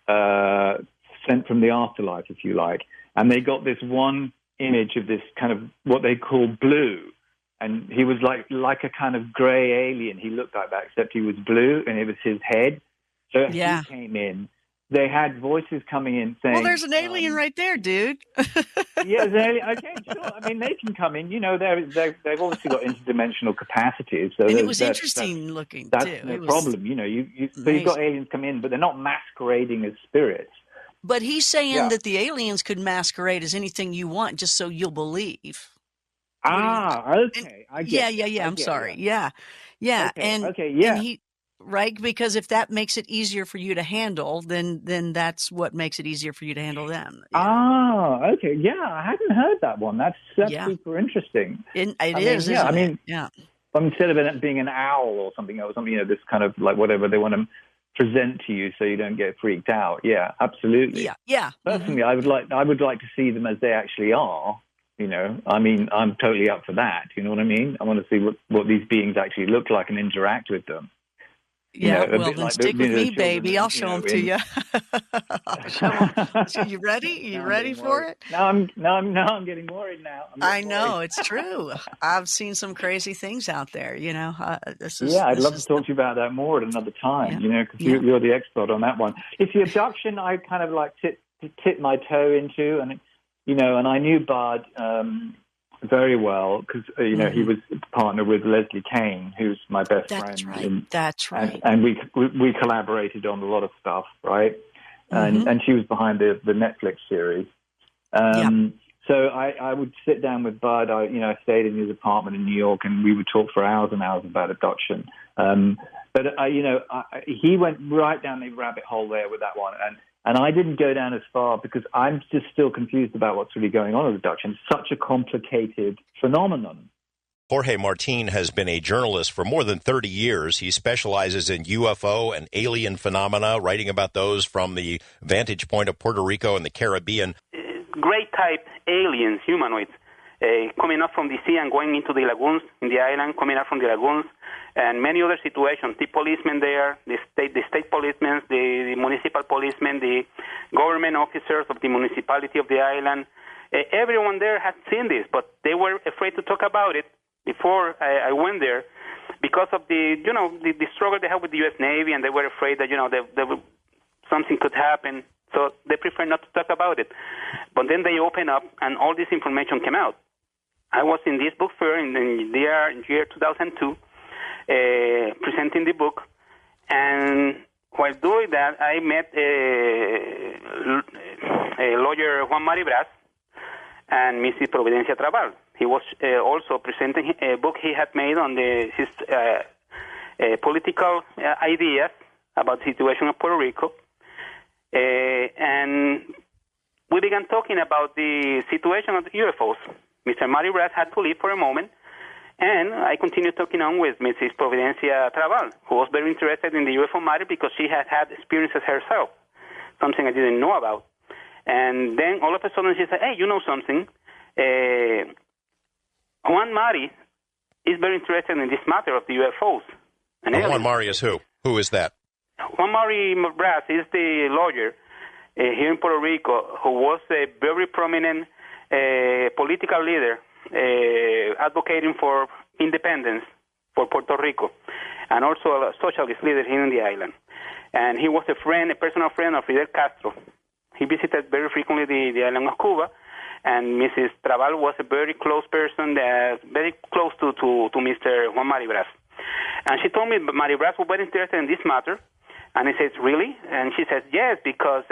Speaker 4: sent from the afterlife, if you like, and they got this one image of this kind of what they call blue. And he was like a kind of gray alien. He looked like that, except he was blue, and it was his head. So as he came in, they had voices coming in saying...
Speaker 3: Well, there's an alien right there, dude.
Speaker 4: Yeah, there's an alien. Okay, sure. I mean, they can come in. They've obviously got interdimensional capacities. So
Speaker 3: and it was interesting looking,
Speaker 4: that's
Speaker 3: too.
Speaker 4: That's no problem. So you've got aliens come in, but they're not masquerading as spirits.
Speaker 3: But he's saying that the aliens could masquerade as anything you want just so you'll believe.
Speaker 4: Okay. I get
Speaker 3: Yeah. I'm sorry. Yeah.
Speaker 4: Okay.
Speaker 3: And he, right? Because if that makes it easier for you to handle, then that's what makes it easier for you to handle them.
Speaker 4: Yeah. Okay. Yeah, I hadn't heard that one. That's super interesting.
Speaker 3: It is.
Speaker 4: Yeah. I mean, instead of it being an owl or something, this kind of like whatever they want to present to you so you don't get freaked out. Yeah, absolutely.
Speaker 3: Yeah.
Speaker 4: Personally, I would like to see them as they actually are. I mean, I'm totally up for that. You know what I mean? I want to see what these beings actually look like and interact with them.
Speaker 3: Yeah, well, then stick with me, baby. I'll show them to you. So you ready? You ready for it?
Speaker 4: No, I'm getting worried now.
Speaker 3: I know, it's true. I've seen some crazy things out there,
Speaker 4: I'd love to talk to you about that more at another time, because you're the expert on that one. It's the abduction I kind of like tip my toe into, and and I knew Bud very well because, he was partnered with Leslie Kane, who's my best friend.
Speaker 3: That's right.
Speaker 4: And we collaborated on a lot of stuff, right? And she was behind the Netflix series. So I would sit down with Bud. I stayed in his apartment in New York, and we would talk for hours and hours about abduction. But he went right down the rabbit hole there with that one, and I didn't go down as far because I'm just still confused about what's really going on with abduction. It's such a complicated phenomenon.
Speaker 1: Jorge Martin has been a journalist for more than 30 years. He specializes in UFO and alien phenomena, writing about those from the vantage point of Puerto Rico and the Caribbean.
Speaker 5: Great type aliens, humanoids, coming up from the sea and going into the lagoons in the island, coming up from the lagoons, and many other situations. The policemen there, the state policemen, the municipal policemen, the government officers of the municipality of the island, everyone there had seen this, but they were afraid to talk about it before I went there because of the struggle they have with the U.S. Navy, and they were afraid that, something could happen, so they prefer not to talk about it. But then they opened up, and all this information came out. I was in this book fair in the year 2002, presenting the book, and while doing that, I met a lawyer, Juan Maribras, and Mrs. Providencia Trabal. He was also presenting a book he had made on his political ideas about the situation of Puerto Rico. And we began talking about the situation of the UFOs. Mr. Maribras had to leave for a moment, and I continued talking on with Mrs. Providencia Trabal, who was very interested in the UFO matter because she had had experiences herself, something I didn't know about. And then all of a sudden she said, hey, you know something? Juan Mari is very interested in this matter of the UFOs. And
Speaker 1: Juan Mari is who? Who is that?
Speaker 5: Juan Maribras is the lawyer here in Puerto Rico who was a very prominent political leader advocating for independence for Puerto Rico, and also a socialist leader here in the island. And he was a personal friend of Fidel Castro. He visited very frequently the island of Cuba, and Mrs. Trabal was a very close person, very close to Mr. Juan Maribras. And she told me Maribras was very interested in this matter. And I said, really? And she said, yes, because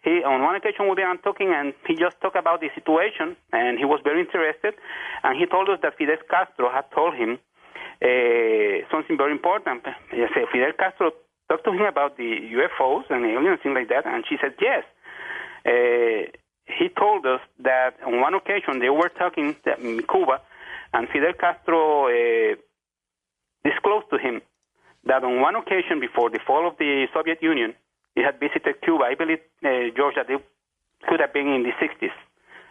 Speaker 5: he, on one occasion, we began talking, and he just talked about the situation, and he was very interested. And he told us that Fidel Castro had told him something very important. He said, Fidel Castro talked to him about the UFOs and aliens, things like that. And she said, yes. He told us that on one occasion they were talking in Cuba, and Fidel Castro disclosed to him that on one occasion before the fall of the Soviet Union, he had visited Cuba. I believe, George, that it could have been in the 60s,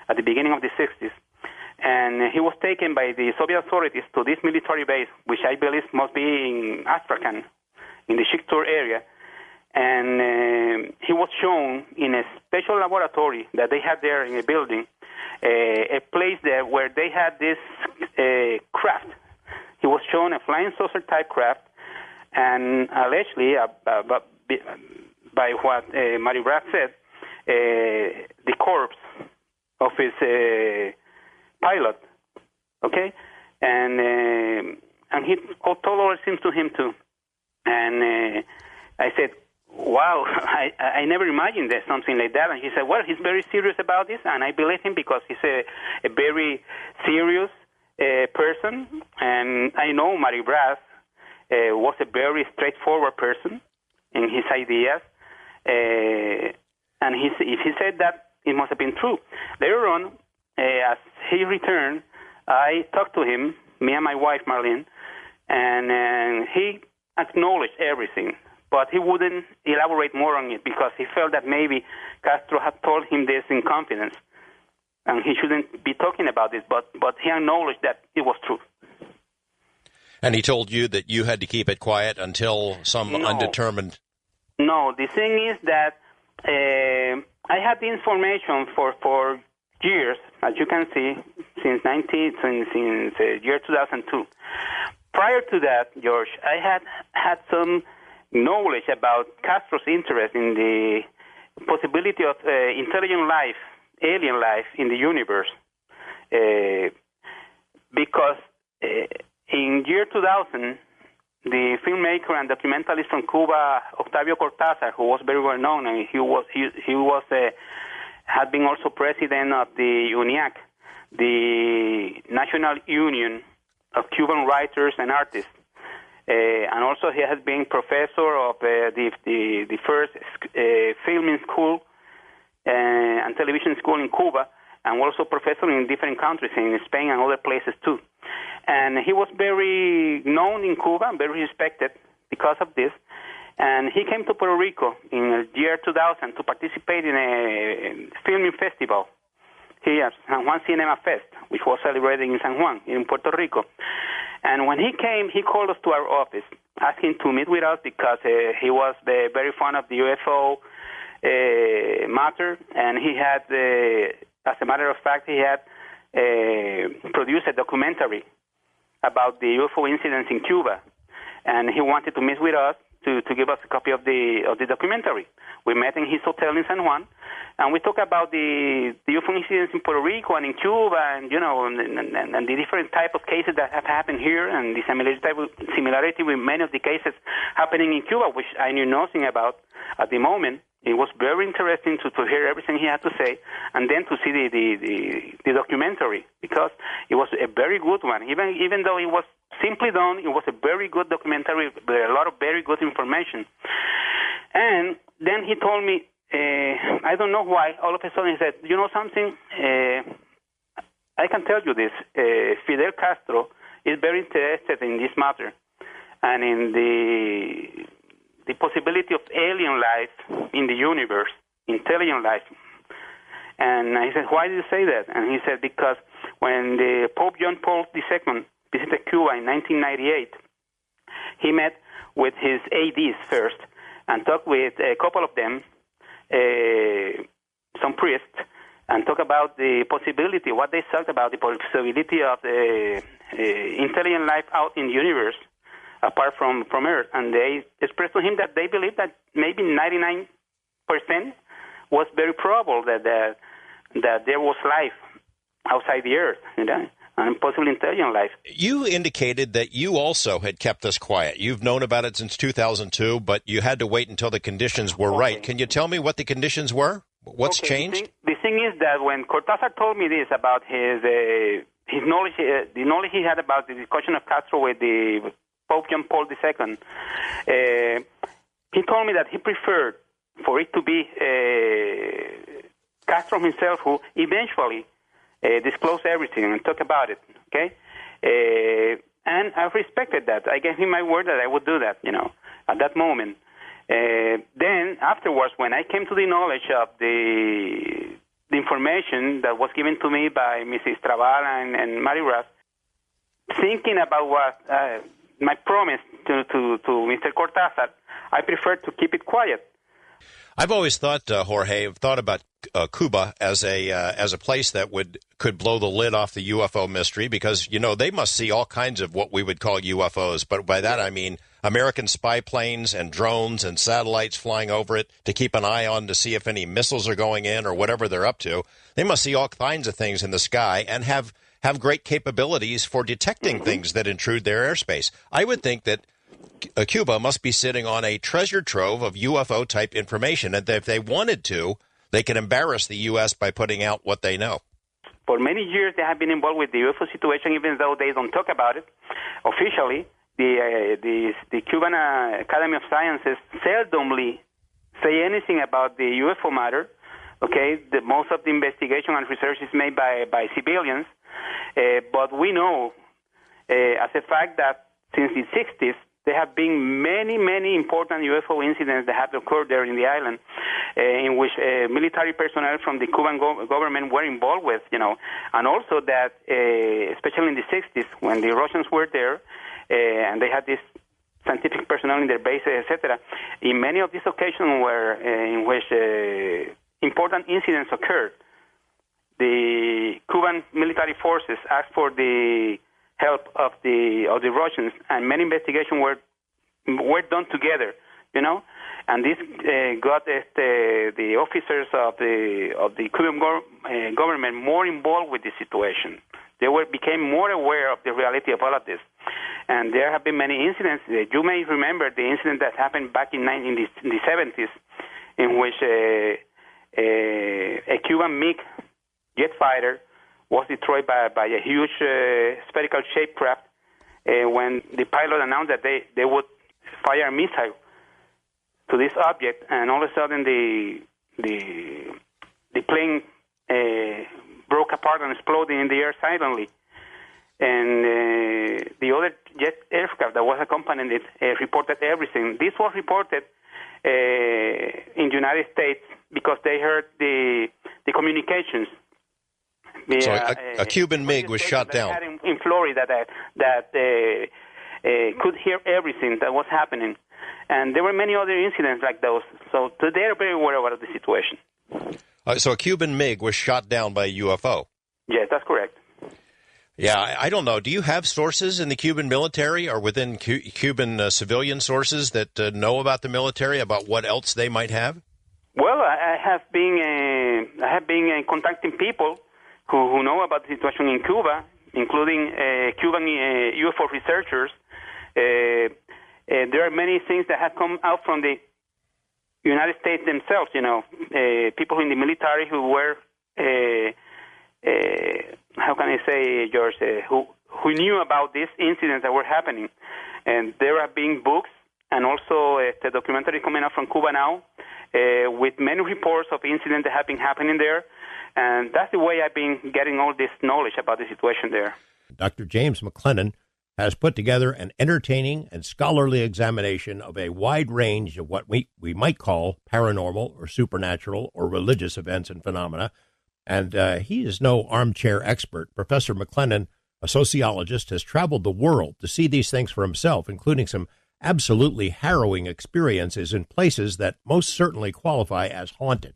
Speaker 5: at the beginning of the 60s. And he was taken by the Soviet authorities to this military base, which I believe must be in Astrakhan, in the Shiktur area. And he was shown in a special laboratory that they had there in a building, a place there where they had this craft. He was shown a flying saucer type craft, and allegedly, by what Maribras said, the corpse of his pilot, okay? And he told all things to him too. And I said, wow, I never imagined that something like that. And he said, well, he's very serious about this, and I believe him because he's a very serious person. And I know Maribras was a very straightforward person in his ideas. And if he said that, it must have been true. Later on, as he returned, I talked to him, me and my wife, Marlene, and he acknowledged everything. But he wouldn't elaborate more on it because he felt that maybe Castro had told him this in confidence, and he shouldn't be talking about this. But he acknowledged that it was true.
Speaker 1: And he told you that you had to keep it quiet until some undetermined...
Speaker 5: No, the thing is that I had the information for years, as you can see, since year 2002. Prior to that, George, I had some knowledge about Castro's interest in the possibility of intelligent life, alien life in the universe, because in year 2000, the filmmaker and documentalist from Cuba, Octavio Cortázar, who was very well known, and he had been also president of the UNIAC, the National Union of Cuban Writers and Artists. And also he has been professor of the first filming school and television school in Cuba, and also professor in different countries, in Spain and other places too. And he was very known in Cuba and very respected because of this. And he came to Puerto Rico in the year 2000 to participate in a filming festival here, San Juan Cinema Fest, which was celebrated in San Juan, in Puerto Rico. And when he came, he called us to our office, asking to meet with us because he was very fond of the UFO matter, and he had As a matter of fact, he had produced a documentary about the UFO incidents in Cuba, and he wanted to meet with us to give us a copy of the documentary. We met in his hotel in San Juan, and we talked about the UFO incidents in Puerto Rico and in Cuba, and and the different type of cases that have happened here, and the similarity with many of the cases happening in Cuba, which I knew nothing about at the moment. It was very interesting to hear everything he had to say, and then to see the documentary, because it was a very good one. Even though it was simply done, it was a very good documentary with a lot of very good information. And then he told me, I don't know why, all of a sudden he said, you know something, I can tell you this, Fidel Castro is very interested in this matter, and in the possibility of alien life in the universe, intelligent life. And I said, why did you say that? And he said, because when the Pope John Paul II visited Cuba in 1998, he met with his ADs first and talked with a couple of them, some priests, and talked about the possibility, what they talked about, the possibility of intelligent life out in the universe, apart from Earth. And they expressed to him that they believe that maybe 99% was very probable that there was life outside the Earth, and possibly intelligent life.
Speaker 1: You indicated that you also had kept this quiet. You've known about it since 2002, but you had to wait until the conditions were right. Can you tell me what the conditions were? What's changed?
Speaker 5: The thing is that when Cortázar told me this about his knowledge, the knowledge he had about the discussion of Castro with the Pope John Paul II, he told me that he preferred for it to be Castro himself who eventually disclosed everything and talk about it, okay? And I respected that. I gave him my word that I would do that, at that moment. Then afterwards, when I came to the knowledge of the information that was given to me by Mrs. Travala and Mariras, thinking about what my promise to Mr. Cortázar, I prefer to keep it quiet.
Speaker 1: I've always thought, Jorge, I've thought about Cuba as a place that could blow the lid off the UFO mystery, because they must see all kinds of what we would call UFOs, but by that I mean American spy planes and drones and satellites flying over it to keep an eye on to see if any missiles are going in or whatever they're up to. They must see all kinds of things in the sky and have great capabilities for detecting things that intrude their airspace. I would think that Cuba must be sitting on a treasure trove of UFO-type information, and that if they wanted to, they could embarrass the U.S. by putting out what they know.
Speaker 5: For many years, they have been involved with the UFO situation, even though they don't talk about it officially. The Cuban Academy of Sciences seldomly say anything about the UFO matter. Okay, most of the investigation and research is made by civilians, but we know as a fact that since the 60s, there have been many important UFO incidents that have occurred there in the island, in which military personnel from the Cuban government were involved with, and also that, especially in the 60s, when the Russians were there, and they had this scientific personnel in their bases, etc., in many of these occasions were in which important incidents occurred, the Cuban military forces asked for the help of the Russians, and many investigations were done together, and this got the officers of the Cuban government more involved with the situation. They became more aware of the reality of all of this, and there have been many incidents. You may remember the incident that happened back in the 70s, in which a Cuban MiG jet fighter was destroyed by a huge spherical shaped craft when the pilot announced that they would fire a missile to this object, and all of a sudden the plane broke apart and exploded in the air silently. And the other jet aircraft that was accompanying it reported everything. This was reported in the United States because they heard the communications.
Speaker 1: So a Cuban MiG was shot down
Speaker 5: in Florida that could hear everything that was happening, and there were many other incidents like those. So they are very aware about the situation.
Speaker 1: So a Cuban MiG was shot down by a UFO.
Speaker 5: Yes, that's correct.
Speaker 1: Yeah, I don't know. Do you have sources in the Cuban military or within Cuban civilian sources that know about the military, about what else they might have?
Speaker 5: Well, I have been contacting people who know about the situation in Cuba, including Cuban UFO researchers. There are many things that have come out from the United States themselves. People in the military who were how can I say, George, who knew about these incidents that were happening. And there have been books and also a documentary coming out from Cuba now with many reports of incidents that have been happening there. And that's the way I've been getting all this knowledge about the situation there.
Speaker 6: Dr. James McLennan has put together an entertaining and scholarly examination of a wide range of what we might call paranormal or supernatural or religious events and phenomena. And he is no armchair expert. Professor McLennan, a sociologist, has traveled the world to see these things for himself, including some absolutely harrowing experiences in places that most certainly qualify as haunted.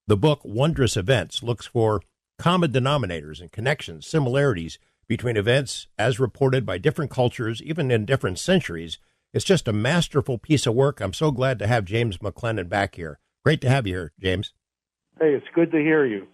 Speaker 6: The book, Wondrous Events, looks for common denominators and connections, similarities between events as reported by different cultures, even in different centuries. It's just a masterful piece of work. I'm so glad to have James McLennan back here. Great to have you here, James.
Speaker 7: Hey, it's good to hear you.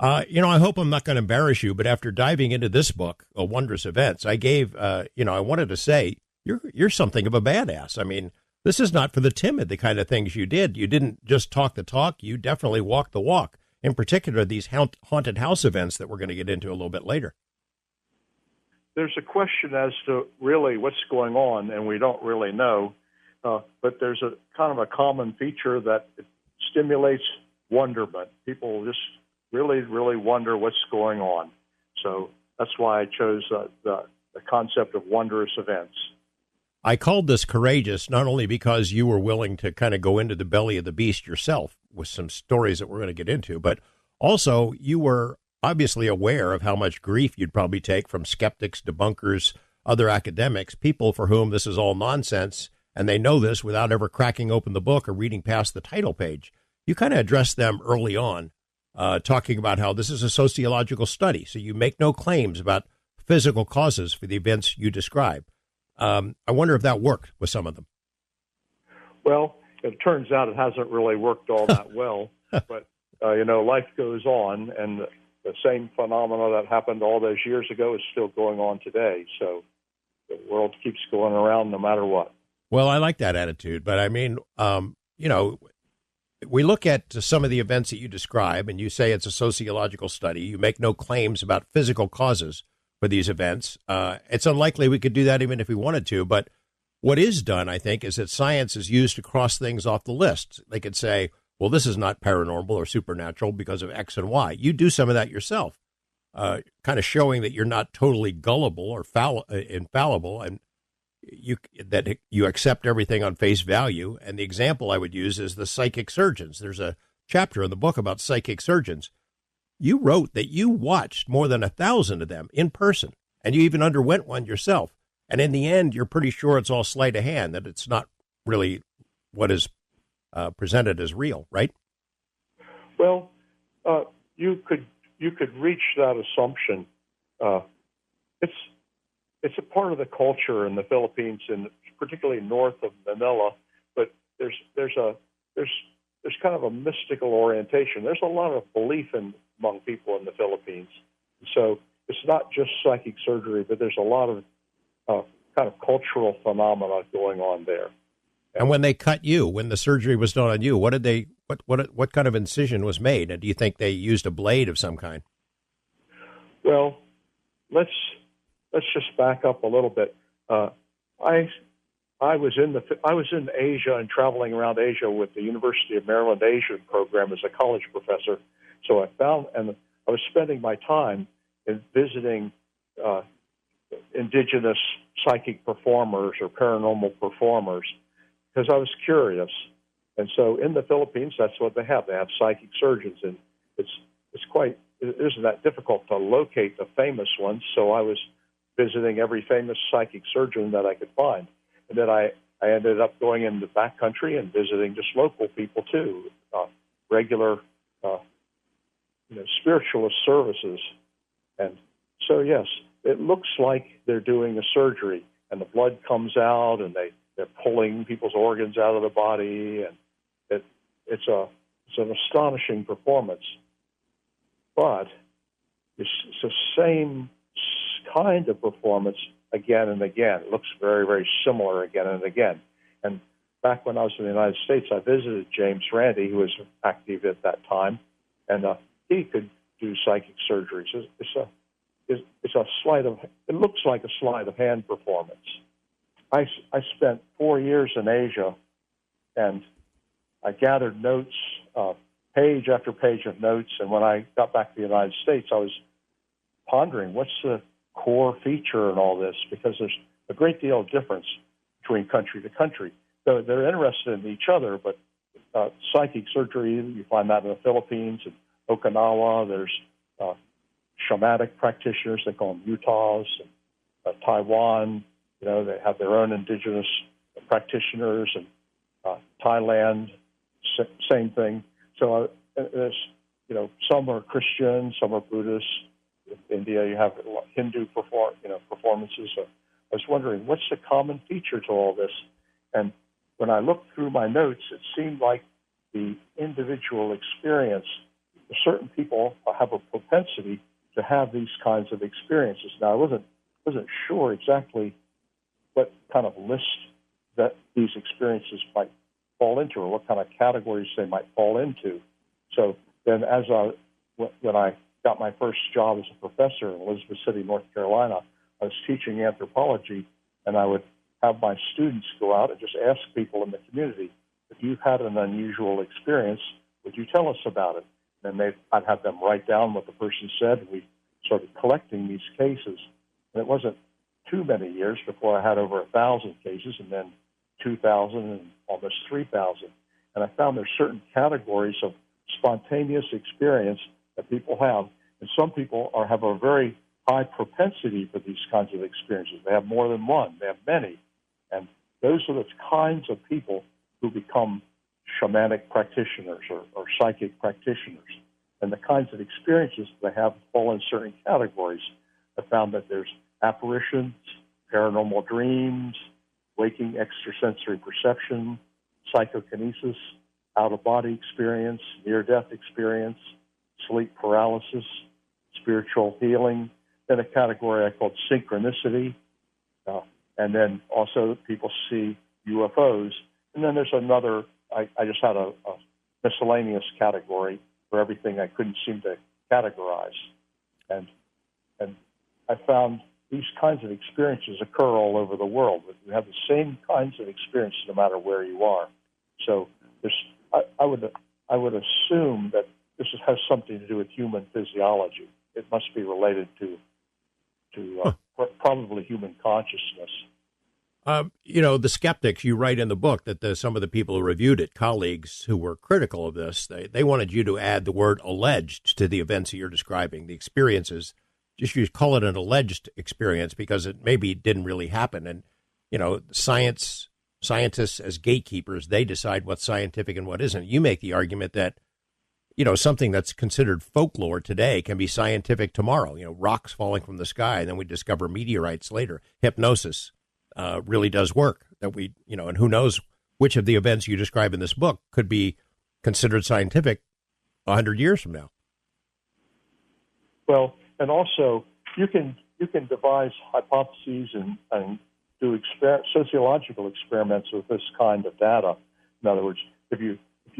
Speaker 6: I hope I'm not going to embarrass you, but after diving into this book, Wondrous Events, I gave, I wanted to say, you're something of a badass. I mean, this is not for the timid, the kind of things you did. You didn't just talk the talk. You definitely walked the walk. In particular, these haunted house events that we're going to get into a little bit later.
Speaker 7: There's a question as to really what's going on, and we don't really know. But there's a kind of a common feature that it stimulates wonderment. People just really, really wonder what's going on. So that's why I chose the concept of wondrous events.
Speaker 6: I called this courageous not only because you were willing to kind of go into the belly of the beast yourself with some stories that we're going to get into, but also you were obviously aware of how much grief you'd probably take from skeptics, debunkers, other academics, people for whom this is all nonsense, and they know this without ever cracking open the book or reading past the title page. You kind of addressed them early on, talking about how this is a sociological study, so you make no claims about physical causes for the events you describe. I wonder if that worked with some of them.
Speaker 7: Well, it turns out it hasn't really worked all that well, but, life goes on, and the same phenomena that happened all those years ago is still going on today. So the world keeps going around no matter what.
Speaker 6: Well, I like that attitude, but I mean, we look at some of the events that you describe, and you say it's a sociological study. You make no claims about physical causes for these events. It's unlikely we could do that even if we wanted to. But what is done, I think, is that science is used to cross things off the list. They could say, well, this is not paranormal or supernatural because of X and Y. You do some of that yourself, kind of showing that you're not totally gullible or infallible, and that you accept everything on face value. And the example I would use is the psychic surgeons. There's a chapter in the book about psychic surgeons. You wrote that you watched more than 1,000 of them in person, and you even underwent one yourself. And in the end, you're pretty sure it's all sleight of hand, that it's not really what is presented as real, right?
Speaker 7: Well, you could reach that assumption. It's a part of the culture in the Philippines, and particularly north of Manila. But there's kind of a mystical orientation. There's a lot of belief among people in the Philippines. So it's not just psychic surgery, but there's a lot of kind of cultural phenomena going on there.
Speaker 6: And when they cut you, when the surgery was done on you, what kind of incision was made? And do you think they used a blade of some kind?
Speaker 7: Well, let's just back up a little bit. I was in Asia and traveling around Asia with the University of Maryland Asian program as a college professor. So I was spending my time in visiting indigenous psychic performers or paranormal performers because I was curious. And so in the Philippines, that's what they have. They have psychic surgeons, and it isn't that difficult to locate the famous ones. So I was visiting every famous psychic surgeon that I could find. And then I ended up going in the backcountry and visiting just local people too, regular spiritualist services. And so, yes, it looks like they're doing a surgery, and the blood comes out, and they're pulling people's organs out of the body, and it's an astonishing performance. But it's the same kind of performance again and again. It looks very, very similar again and again. And back when I was in the United States, I visited James Randi, who was active at that time, and he could do psychic surgeries. It's a sleight of. It looks like a sleight of hand performance. I spent 4 years in Asia, and I gathered notes, page after page of notes. And when I got back to the United States, I was pondering what's the core feature in all this, because there's a great deal of difference between country to country. So they're interested in each other, but psychic surgery, you find that in the Philippines and Okinawa. There's shamanic practitioners, they call them Utahs, and Taiwan, they have their own indigenous practitioners, and Thailand, same thing. So there's, some are Christian, some are Buddhist. In India, you have Hindu performances. So I was wondering, what's the common feature to all this? And when I looked through my notes, it seemed like the individual experience, certain people have a propensity to have these kinds of experiences. Now, I wasn't sure exactly what kind of list that these experiences might fall into, or what kind of categories they might fall into. So then, when I got my first job as a professor in Elizabeth City, North Carolina, I was teaching anthropology, and I would have my students go out and just ask people in the community, if you've had an unusual experience, would you tell us about it? And I'd have them write down what the person said, and we started collecting these cases. And it wasn't too many years before I had over 1,000 cases, and then 2,000 and almost 3,000. And I found there's certain categories of spontaneous experience that people have, and some people have a very high propensity for these kinds of experiences. They have more than one. They have many. And those are the kinds of people who become shamanic practitioners or psychic practitioners. And the kinds of experiences they have fall in certain categories. I found that there's apparitions, paranormal dreams, waking extrasensory perception, psychokinesis, out-of-body experience, near-death experience, sleep paralysis, spiritual healing, then a category I called synchronicity, and then also people see UFOs. And then there's another, I just had a miscellaneous category for everything I couldn't seem to categorize. And I found these kinds of experiences occur all over the world. You have the same kinds of experiences no matter where you are. So I would assume that this has something to do with human physiology. It must be related to probably human consciousness.
Speaker 6: The skeptics, you write in the book that some of the people who reviewed it, colleagues who were critical of this, they wanted you to add the word alleged to the events that you're describing, the experiences. Just you call it an alleged experience because it maybe didn't really happen. And, scientists as gatekeepers, they decide what's scientific and what isn't. You make the argument that, something that's considered folklore today can be scientific tomorrow. Rocks falling from the sky, and then we discover meteorites later. Hypnosis really does work. That and who knows which of the events you describe in this book could be considered scientific 100 years from now.
Speaker 7: Well, and also you can devise hypotheses and do sociological experiments with this kind of data. In other words, if you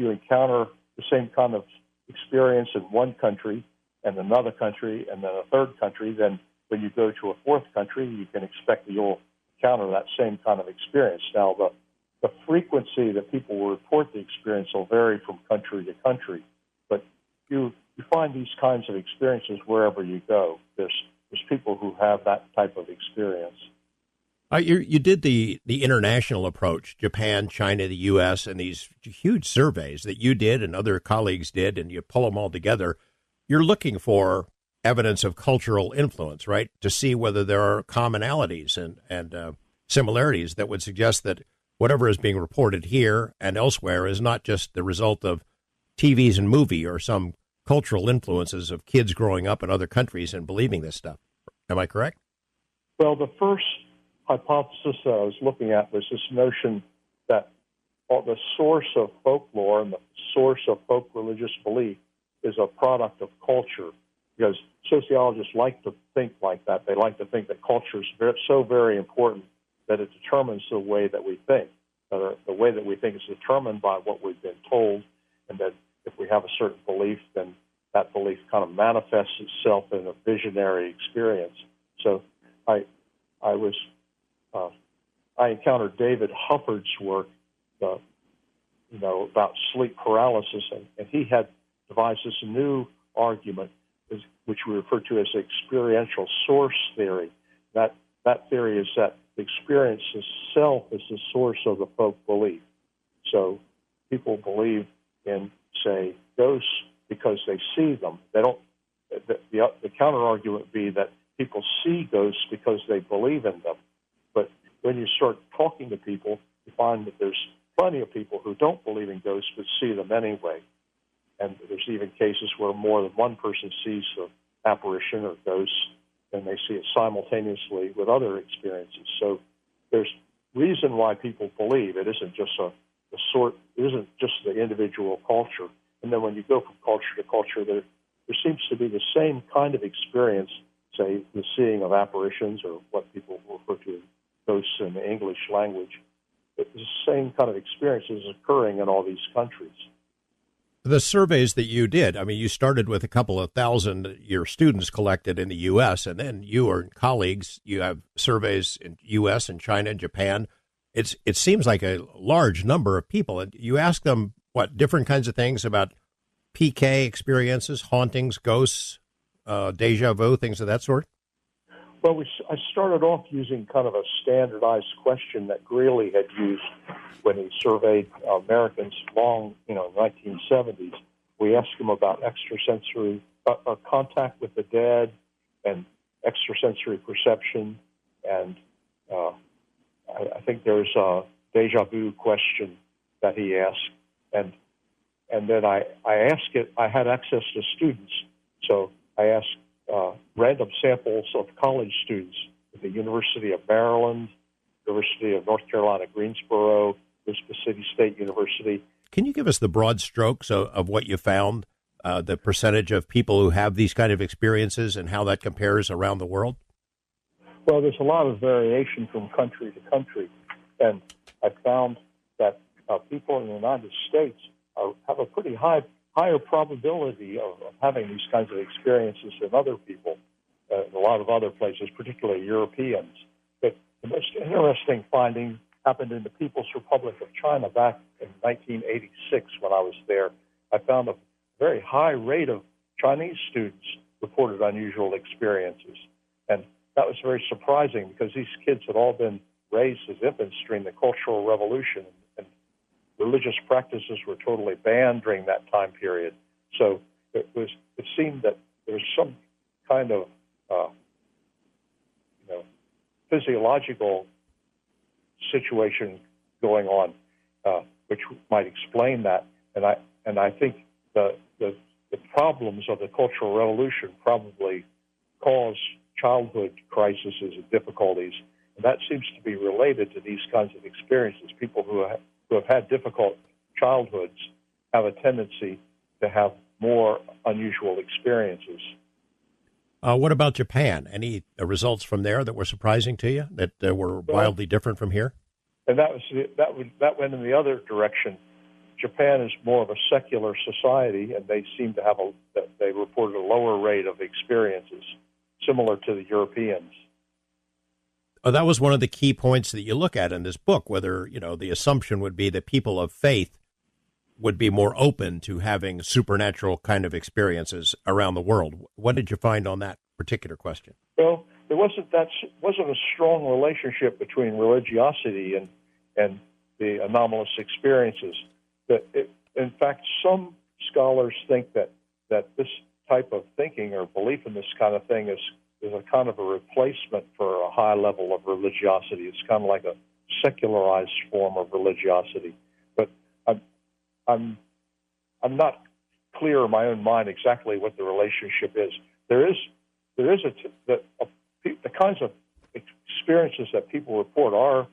Speaker 7: encounter the same kind of experience in one country and another country and then a third country, then when you go to a fourth country, you can expect that you'll encounter that same kind of experience. Now, the frequency that people will report the experience will vary from country to country, but you find these kinds of experiences wherever you go. There's people who have that type of experience.
Speaker 6: You did the international approach, Japan, China, the U.S., and these huge surveys that you did and other colleagues did, and you pull them all together. You're looking for evidence of cultural influence, right, to see whether there are commonalities and similarities that would suggest that whatever is being reported here and elsewhere is not just the result of TVs and movie or some cultural influences of kids growing up in other countries and believing this stuff. Am I correct?
Speaker 7: Well, the first hypothesis that I was looking at was this notion that the source of folklore and the source of folk religious belief is a product of culture, because sociologists like to think like that. They like to think that culture is so very important that it determines the way that we think. The way that we think is determined by what we've been told, and that if we have a certain belief, then that belief kind of manifests itself in a visionary experience. So I encountered David Hufford's work, about sleep paralysis, and he had devised this new argument, which we refer to as experiential source theory. That theory is that the experience itself is the source of the folk belief. So people believe in, say, ghosts because they see them. They don't. The counter argument would be that people see ghosts because they believe in them. But when you start talking to people, you find that there's plenty of people who don't believe in ghosts but see them anyway. And there's even cases where more than one person sees an apparition or ghosts, and they see it simultaneously with other experiences. So there's reason why people believe. It isn't just it isn't just the individual culture. And then when you go from culture to culture, there seems to be the same kind of experience, say the seeing of apparitions, or what people refer to as ghosts in the English language. It's the same kind of experiences occurring in all these countries.
Speaker 6: The surveys that you did, I mean, you started with a couple of thousand your students collected in the U.S., and then you or colleagues, you have surveys in U.S. and China and Japan. It seems like a large number of people. And you ask them, what, different kinds of things about PK experiences, hauntings, ghosts, deja vu, things of that sort?
Speaker 7: Well, I started off using kind of a standardized question that Greeley had used when he surveyed Americans long, in the 1970s. We asked him about extrasensory contact with the dead and extrasensory perception, and I think there's a deja vu question that he asked, and then I asked it. I had access to students, so I asked random samples of college students at the University of Maryland, University of North Carolina, Greensboro, Elizabeth City State University.
Speaker 6: Can you give us the broad strokes of what you found, the percentage of people who have these kind of experiences and how that compares around the world?
Speaker 7: Well, there's a lot of variation from country to country, and I found that people in the United States have a pretty higher probability of having these kinds of experiences than other people in a lot of other places, particularly Europeans. But the most interesting finding happened in the People's Republic of China back in 1986 when I was there. I found a very high rate of Chinese students reported unusual experiences. And that was very surprising because these kids had all been raised as infants during the Cultural Revolution, and religious practices were totally banned during that time period. So it seemed that there was some kind of physiological situation going on, which might explain that. And I think the problems of the Cultural Revolution probably caused childhood crises and difficulties, and that seems to be related to these kinds of experiences. People who have had difficult childhoods have a tendency to have more unusual experiences.
Speaker 6: What about Japan? Any results from there that were surprising to you, that were wildly different from here?
Speaker 7: And that went in the other direction. Japan is more of a secular society, and they seem to have they reported a lower rate of experiences, similar to the Europeans.
Speaker 6: That was one of the key points that you look at in this book, whether, the assumption would be that people of faith would be more open to having supernatural kind of experiences around the world. What did you find on that particular question?
Speaker 7: Well, there wasn't a strong relationship between religiosity and the anomalous experiences. In fact, some scholars think that this type of thinking or belief in this kind of thing is a kind of a replacement for a high level of religiosity. It's kind of like a secularized form of religiosity. But I'm not clear in my own mind exactly what the relationship is. The kinds of experiences that people report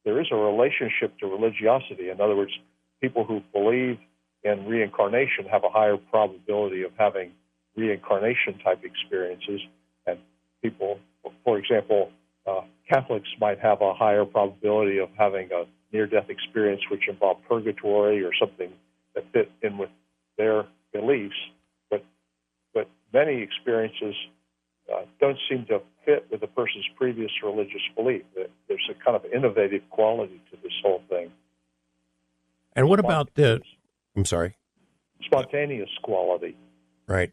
Speaker 7: there is a relationship to religiosity. In other words, people who believe in reincarnation have a higher probability of having reincarnation type experiences, and people, for example, Catholics might have a higher probability of having a near-death experience which involved purgatory or something that fit in with their beliefs, but many experiences don't seem to fit with a person's previous religious belief. There's a kind of innovative quality to this whole thing.
Speaker 6: And what about I'm sorry?
Speaker 7: Spontaneous quality.
Speaker 6: Right.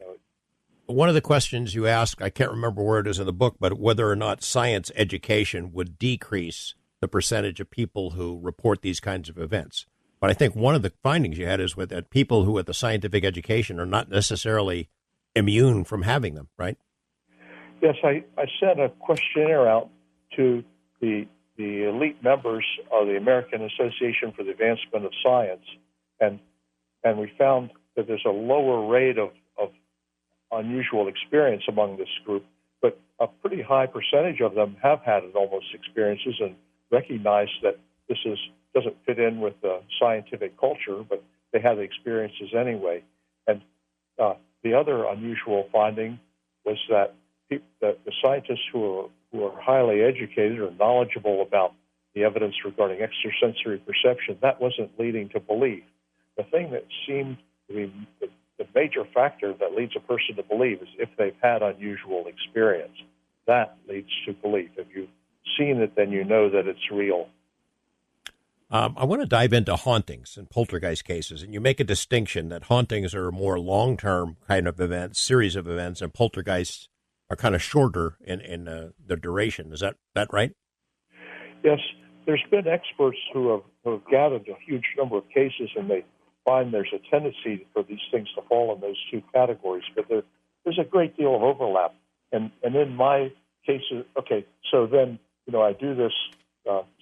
Speaker 6: One of the questions you ask, I can't remember where it is in the book, but whether or not science education would decrease the percentage of people who report these kinds of events. But I think one of the findings you had is that people who have the scientific education are not necessarily immune from having them, right?
Speaker 7: Yes, I sent a questionnaire out to the elite members of the American Association for the Advancement of Science, and we found that there's a lower rate of unusual experience among this group, but a pretty high percentage of them have had anomalous experiences and recognize that this doesn't fit in with the scientific culture, but they have the experiences anyway. And the other unusual finding was that the scientists who are highly educated or knowledgeable about the evidence regarding extrasensory perception, that wasn't leading to belief. The thing that seemed to be the major factor that leads a person to believe is if they've had unusual experience. That leads to belief. If you've seen it, then you know that it's real.
Speaker 6: I want to dive into hauntings and poltergeist cases, and you make a distinction that hauntings are a more long-term kind of events, series of events, and poltergeists are kind of shorter in the duration. Is that right?
Speaker 7: Yes. There's been experts who have gathered a huge number of cases, and they find there's a tendency for these things to fall in those two categories, but there's a great deal of overlap. And in my cases, okay, so then, I do this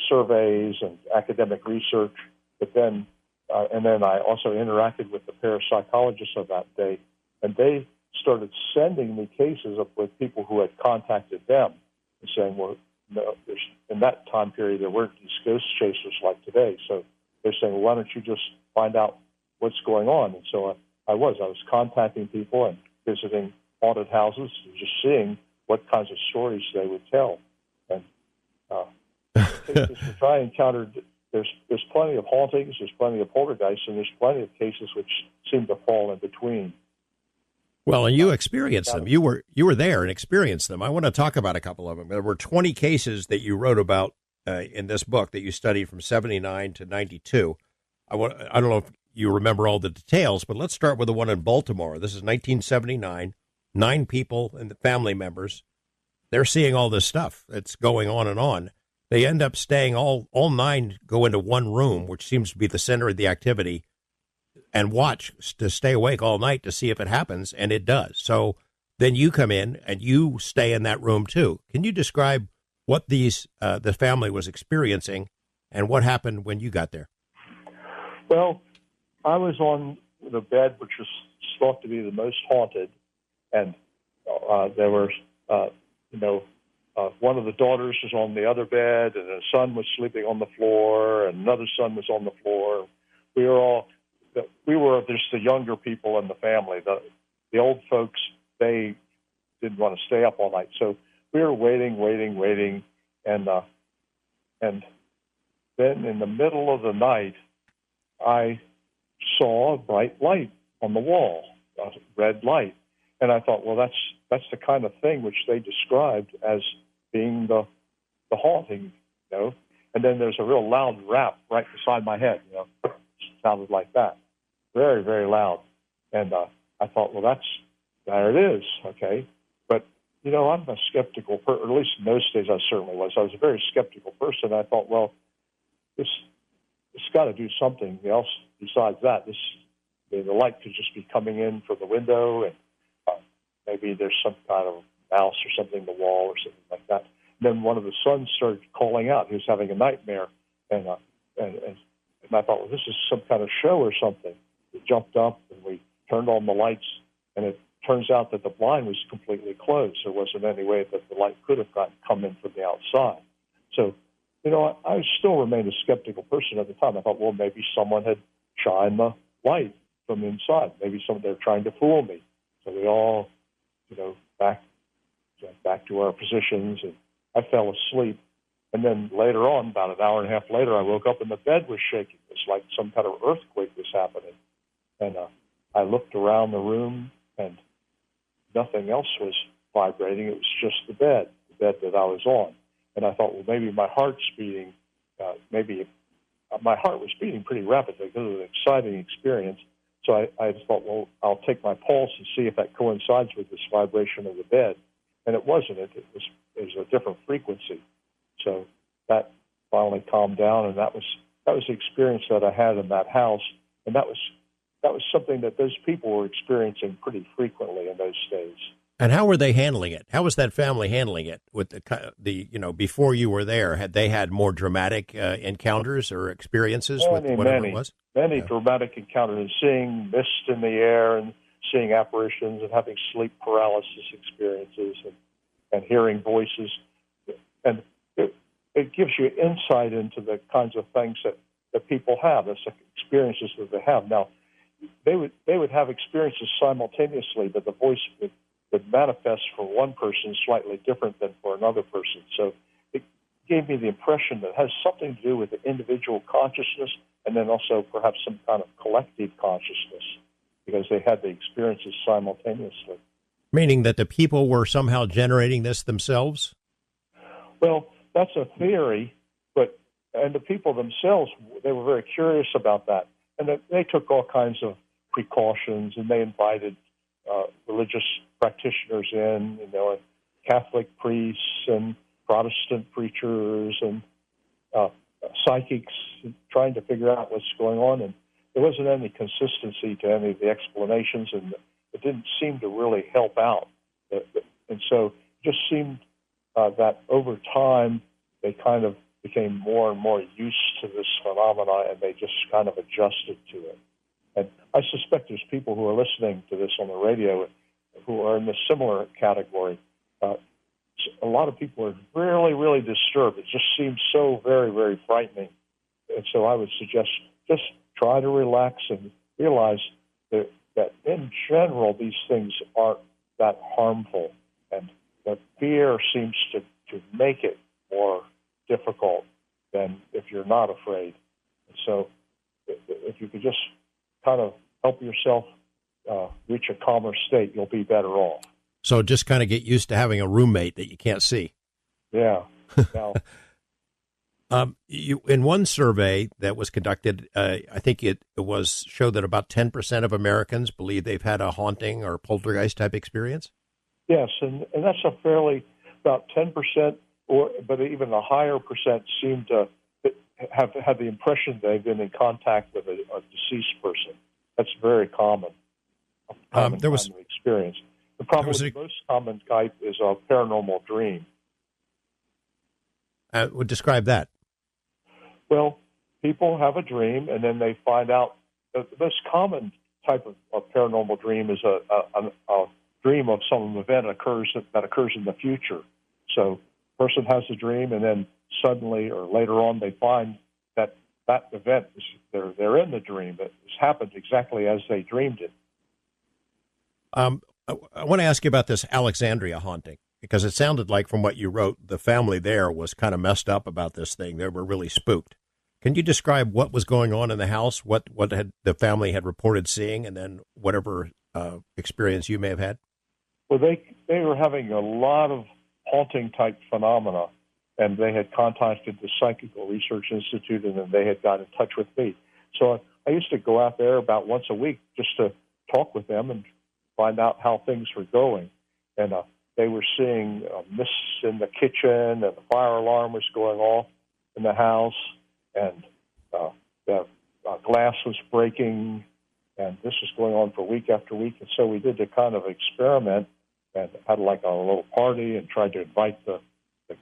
Speaker 7: surveys and academic research, but then, and then I also interacted with the parapsychologists of that day, and they started sending me cases with people who had contacted them and saying, well, no, in that time period, there weren't these ghost chasers like today. So they're saying, well, why don't you just find out what's going on? And so I was contacting people and visiting haunted houses and just seeing what kinds of stories they would tell. And cases which I encountered, there's plenty of hauntings, there's plenty of poltergeists, and there's plenty of cases which seem to fall in between.
Speaker 6: Well, and you experienced them. You were there and experienced them. I want to talk about a couple of them. There were 20 cases that you wrote about in this book that you studied from 79 to 92. I don't know if you remember all the details, but let's start with the one in Baltimore. This is 1979. 9 people and the family members. They're seeing all this stuff that's going on and on. They end up staying, all 9 go into one room, which seems to be the center of the activity, and watch to stay awake all night to see if it happens, and it does. So then you come in and you stay in that room too. Can you describe what the family was experiencing and what happened when you got there?
Speaker 7: Well, I was on the bed, which was thought to be the most haunted, and there were, one of the daughters was on the other bed, and a son was sleeping on the floor, and another son was on the floor. We were just the younger people in the family. The old folks, they didn't want to stay up all night, so we were waiting, and then in the middle of the night, I saw a bright light on the wall, a red light. And I thought, well, that's the kind of thing which they described as being the haunting, And then there's a real loud rap right beside my head, It sounded like that. Very, very loud. And I thought, well, there it is, okay. But, I'm a skeptical person, or at least in those days I certainly was. I was a very skeptical person. I thought, well, it's got to do something else besides that. The light could just be coming in from the window, and maybe there's some kind of mouse or something in the wall or something like that. And then one of the sons started calling out. He was having a nightmare, and I thought, well, this is some kind of show or something. We jumped up and we turned on the lights, and it turns out that the blind was completely closed. There wasn't any way that the light could have come in from the outside. So, I still remained a skeptical person at the time. I thought, well, maybe someone had shined the light from inside. Maybe they're trying to fool me. So we all, back to our positions, and I fell asleep. And then later on, about an hour and a half later, I woke up and the bed was shaking. It was like some kind of earthquake was happening. And I looked around the room, and nothing else was vibrating. It was just the bed that I was on. And I thought, well, maybe my heart's beating. My heart was beating pretty rapidly because of an exciting experience. So I just thought, well, I'll take my pulse and see if that coincides with this vibration of the bed. And it wasn't. It was a different frequency. So that finally calmed down, and that was the experience that I had in that house. And that was something that those people were experiencing pretty frequently in those days.
Speaker 6: And how were they handling it? How was that family handling it with the before you were there? Had they had more dramatic encounters or experiences with whatever it was?
Speaker 7: Many dramatic encounters, seeing mist in the air and seeing apparitions and having sleep paralysis experiences and hearing voices. And it gives you insight into the kinds of things that people have, the experiences that they have. Now, they would have experiences simultaneously, but the voice would manifest for one person slightly different than for another person. So it gave me the impression that it has something to do with the individual consciousness and then also perhaps some kind of collective consciousness, because they had the experiences simultaneously.
Speaker 6: Meaning that the people were somehow generating this themselves?
Speaker 7: Well, that's a theory, and the people themselves, they were very curious about that. And they took all kinds of precautions, and they invited religious practitioners in, and Catholic priests and Protestant preachers and psychics trying to figure out what's going on. And there wasn't any consistency to any of the explanations, and it didn't seem to really help out. And so it just seemed that over time they kind of became more and more used to this phenomena, and they just kind of adjusted to it. And I suspect there's people who are listening to this on the radio who are in the similar category. A lot of people are really, really disturbed. It just seems so very, very frightening. And so I would suggest just try to relax and realize that in general these things aren't that harmful. And the fear seems to make it more difficult than if you're not afraid. And so if you could just kind of help yourself reach a calmer state, you'll be better off.
Speaker 6: So just kind of get used to having a roommate that you can't see.
Speaker 7: Yeah. Now,
Speaker 6: you in one survey that was conducted, I think it showed that about 10% of Americans believe they've had a haunting or poltergeist type experience.
Speaker 7: Yes, and that's a fairly about 10%, but even a higher percent seem to have had the impression they've been in contact with a deceased person. That's very common.
Speaker 6: There was
Speaker 7: experience. The problem with the most common type is a paranormal dream.
Speaker 6: Would describe that.
Speaker 7: Well, people have a dream, and then they find out that the most common type of paranormal dream is a dream of some event that occurs in the future. So, a person has a dream, and then suddenly or later on, they find that event they're in the dream. It has happened exactly as they dreamed it.
Speaker 6: I want to ask you about this Alexandria haunting, because it sounded like from what you wrote, the family there was kind of messed up about this thing. They were really spooked. Can you describe what was going on in the house, what had the family had reported seeing, and then whatever experience you may have had?
Speaker 7: Well, they were having a lot of haunting-type phenomena, and they had contacted the Psychical Research Institute, and then they had got in touch with me. So I used to go out there about once a week just to talk with them and find out how things were going. And they were seeing mists in the kitchen, and the fire alarm was going off in the house, and the glass was breaking, and this was going on for week after week. And so we did a kind of experiment and had like a little party and tried to invite the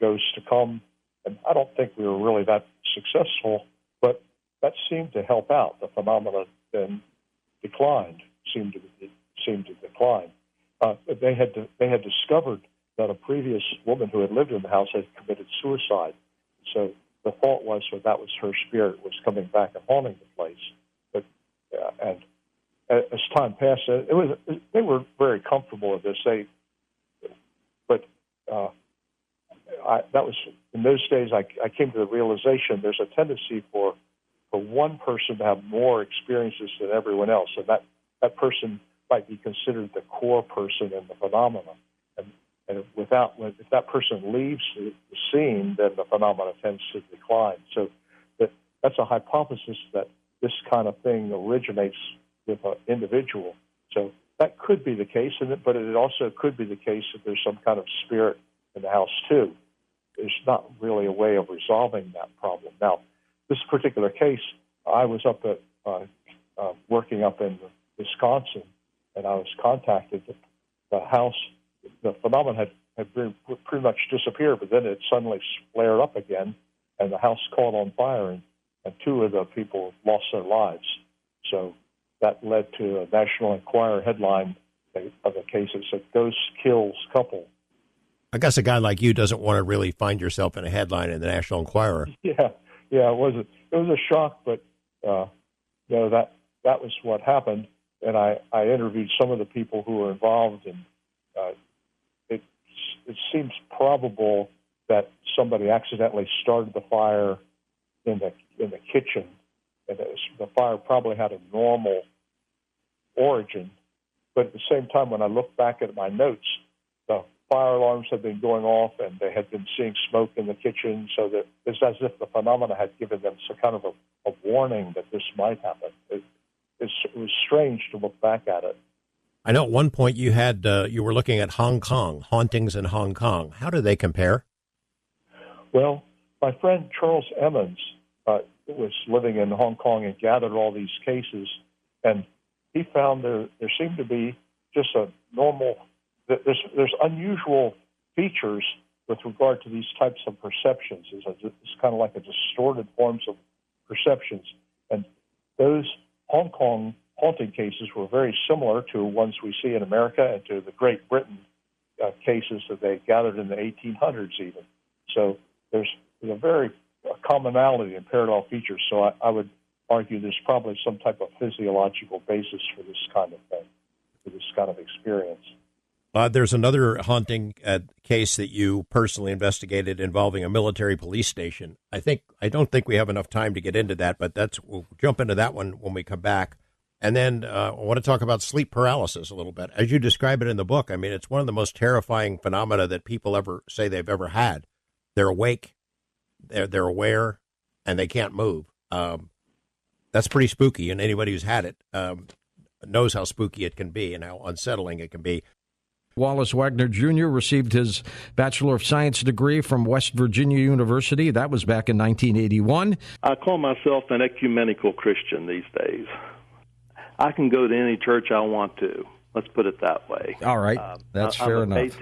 Speaker 7: ghosts to come. And I don't think we were really that successful, but that seemed to help out. The phenomena then declined. seemed to decline. They had discovered that a previous woman who had lived in the house had committed suicide. So the thought was that was her spirit was coming back and haunting the place. But and as time passed, they were very comfortable with this. That was in those days. I came to the realization there's a tendency for one person to have more experiences than everyone else, and that person might be considered the core person in the phenomenon. And if that person leaves the scene, then the phenomenon tends to decline. So that's a hypothesis that this kind of thing originates with an individual. So that could be the case, but it also could be the case that there's some kind of spirit in the house too. There's not really a way of resolving that problem. Now, this particular case, I was up at working up in Wisconsin, and I was contacted. The house, the phenomenon had pretty much disappeared, but then it suddenly flared up again, and the house caught on fire, and two of the people lost their lives. So that led to a National Enquirer headline of the case that said, "Ghost Kills Couple."
Speaker 6: I guess a guy like you doesn't want to really find yourself in a headline in the National Enquirer.
Speaker 7: Yeah, it was a shock, but that was what happened. And I interviewed some of the people who were involved, and it seems probable that somebody accidentally started the fire in the kitchen, and the fire probably had a normal origin. But at the same time, when I look back at my notes, the fire alarms had been going off, and they had been seeing smoke in the kitchen, so that it's as if the phenomena had given them some kind of a warning that this might happen. It was strange to look back at it.
Speaker 6: I know at one point you were looking at Hong Kong, hauntings in Hong Kong. How do they compare?
Speaker 7: Well, my friend Charles Emmons was living in Hong Kong and gathered all these cases, and he found there seemed to be just a normal. There's unusual features with regard to these types of perceptions. It's kind of like a distorted forms of perceptions, and those Hong Kong haunting cases were very similar to ones we see in America and to the Great Britain cases that they gathered in the 1800s even. So there's a very commonality in parallel features. So I would argue there's probably some type of physiological basis for this kind of thing, for this kind of experience.
Speaker 6: There's another haunting case that you personally investigated involving a military police station. I don't think we have enough time to get into that, but we'll jump into that one when we come back. And then I want to talk about sleep paralysis a little bit. As you describe it in the book, I mean, it's one of the most terrifying phenomena that people ever say they've ever had. They're awake, they're aware, and they can't move. That's pretty spooky, and anybody who's had it knows how spooky it can be and how unsettling it can be.
Speaker 8: Wallace Wagner Jr. received his Bachelor of Science degree from West Virginia University. That was back in 1981.
Speaker 9: I call myself an ecumenical Christian these days. I can go to any church I want to. Let's put it that way.
Speaker 8: All right. That's fair enough.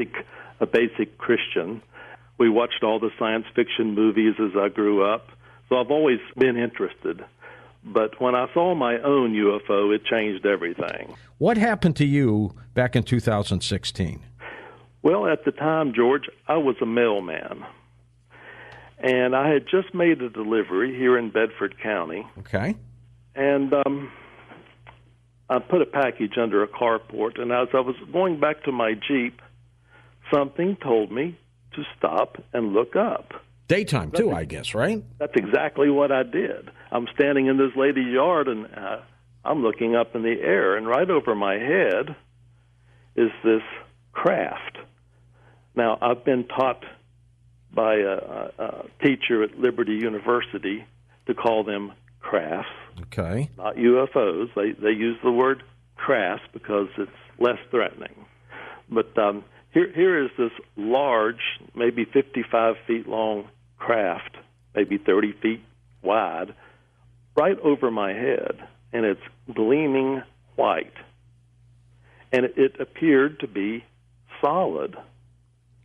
Speaker 9: A basic Christian. We watched all the science fiction movies as I grew up, so I've always been interested. But when I saw my own UFO, it changed everything.
Speaker 8: What happened to you back in 2016?
Speaker 9: Well, at the time, George, I was a mailman. And I had just made a delivery here in Bedford County.
Speaker 8: Okay.
Speaker 9: And I put a package under a carport, and as I was going back to my Jeep, something told me to stop and look up.
Speaker 8: Daytime, too, I guess, right?
Speaker 9: That's exactly what I did. I'm standing in this lady's yard, and I'm looking up in the air, and right over my head is this craft. Now, I've been taught by a teacher at Liberty University to call them crafts.
Speaker 8: Okay.
Speaker 9: Not UFOs. They use the word crafts because it's less threatening. But here is this large, maybe 55 feet long craft, maybe 30 feet wide, right over my head, and it's gleaming white. And it appeared to be solid.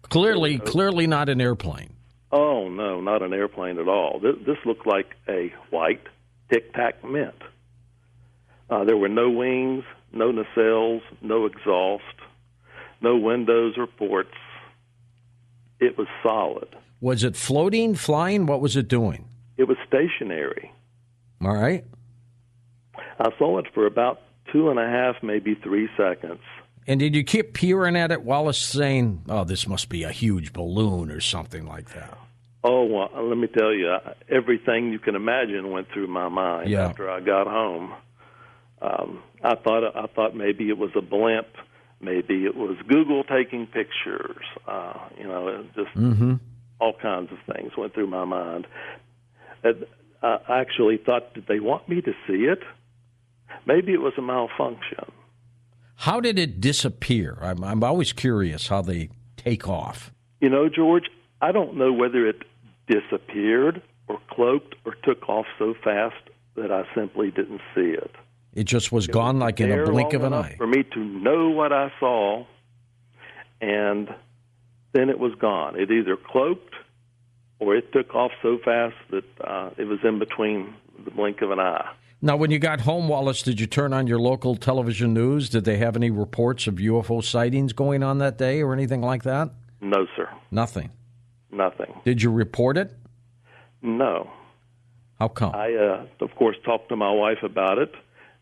Speaker 8: Clearly not an airplane.
Speaker 9: Oh, no, not an airplane at all. This looked like a white Tic Tac mint. There were no wings, no nacelles, no exhaust, no windows or ports. It was solid.
Speaker 8: Was it floating, flying? What was it doing?
Speaker 9: It was stationary.
Speaker 8: All right.
Speaker 9: I saw it for about 2.5, maybe 3 seconds.
Speaker 8: And did you keep peering at it, Wallace, saying, oh, this must be a huge balloon or something like that?
Speaker 9: Oh, well, let me tell you, everything you can imagine went through my mind after I got home. I thought maybe it was a blimp, maybe it was Google taking pictures. All kinds of things went through my mind. I actually thought, did they want me to see it? Maybe it was a malfunction.
Speaker 8: How did it disappear? I'm always curious how they take off.
Speaker 9: You know, George, I don't know whether it disappeared or cloaked or took off so fast that I simply didn't see it.
Speaker 8: It just was gone like in a blink of an eye.
Speaker 9: For me to know what I saw, and then it was gone. It either cloaked or it took off so fast that it was in between the blink of an eye.
Speaker 8: Now, when you got home, Wallace, did you turn on your local television news? Did they have any reports of UFO sightings going on that day or anything like that?
Speaker 9: No, sir.
Speaker 8: Nothing?
Speaker 9: Nothing.
Speaker 8: Did you report it?
Speaker 9: No.
Speaker 8: How come?
Speaker 9: I, of course, talked to my wife about it,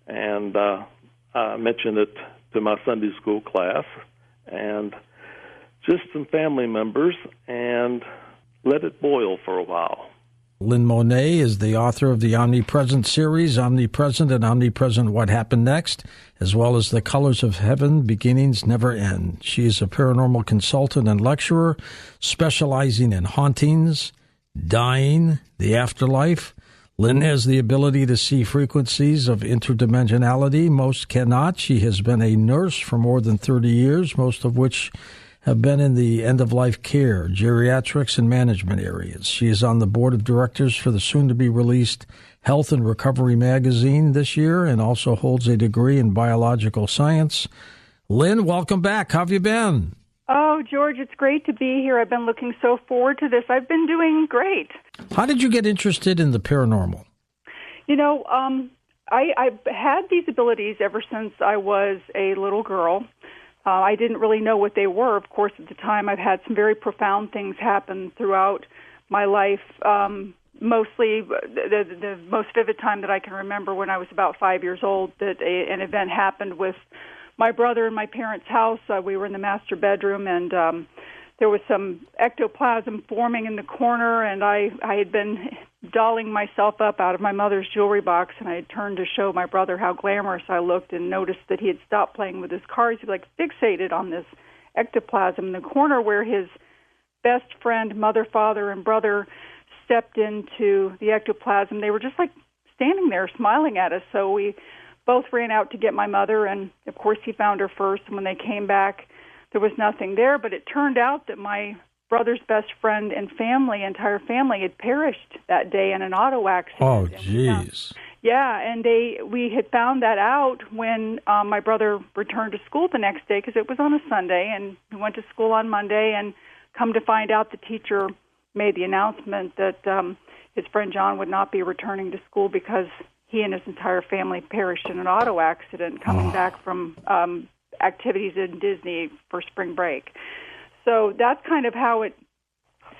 Speaker 9: and I mentioned it to my Sunday school class and just some family members, and let it boil for a while.
Speaker 8: Lynn Monet is the author of the Omnipresent series, Omnipresent and Omnipresent What Happened Next, as well as The Colors of Heaven, Beginnings Never End. She is a paranormal consultant and lecturer specializing in hauntings, dying, the afterlife. Lynn has the ability to see frequencies of interdimensionality. Most cannot. She has been a nurse for more than 30 years, most of which have been in the end-of-life care, geriatrics, and management areas. She is on the board of directors for the soon-to-be-released Health and Recovery magazine this year and also holds a degree in biological science. Lynn, welcome back. How have you been?
Speaker 10: Oh, George, it's great to be here. I've been looking so forward to this. I've been doing great.
Speaker 8: How did you get interested in the paranormal?
Speaker 10: You know, I've had these abilities ever since I was a little girl. I didn't really know what they were. Of course, at the time, I've had some very profound things happen throughout my life. Mostly, the most vivid time that I can remember when I was about 5 years old, that an event happened with my brother in my parents' house. We were in the master bedroom, and there was some ectoplasm forming in the corner, and I had been dolling myself up out of my mother's jewelry box, and I had turned to show my brother how glamorous I looked and noticed that he had stopped playing with his cards. He was like fixated on this ectoplasm in the corner where his best friend, mother, father, and brother stepped into the ectoplasm. They were just like standing there smiling at us, so we both ran out to get my mother, and of course he found her first, and when they came back, there was nothing there, but it turned out that my brother's best friend and entire family had perished that day in an auto accident.
Speaker 8: Oh, jeez.
Speaker 10: Yeah, and we had found that out when my brother returned to school the next day, because it was on a Sunday, and he went to school on Monday, and come to find out the teacher made the announcement that his friend John would not be returning to school because he and his entire family perished in an auto accident coming back from activities in Disney for spring break. So that's kind of how it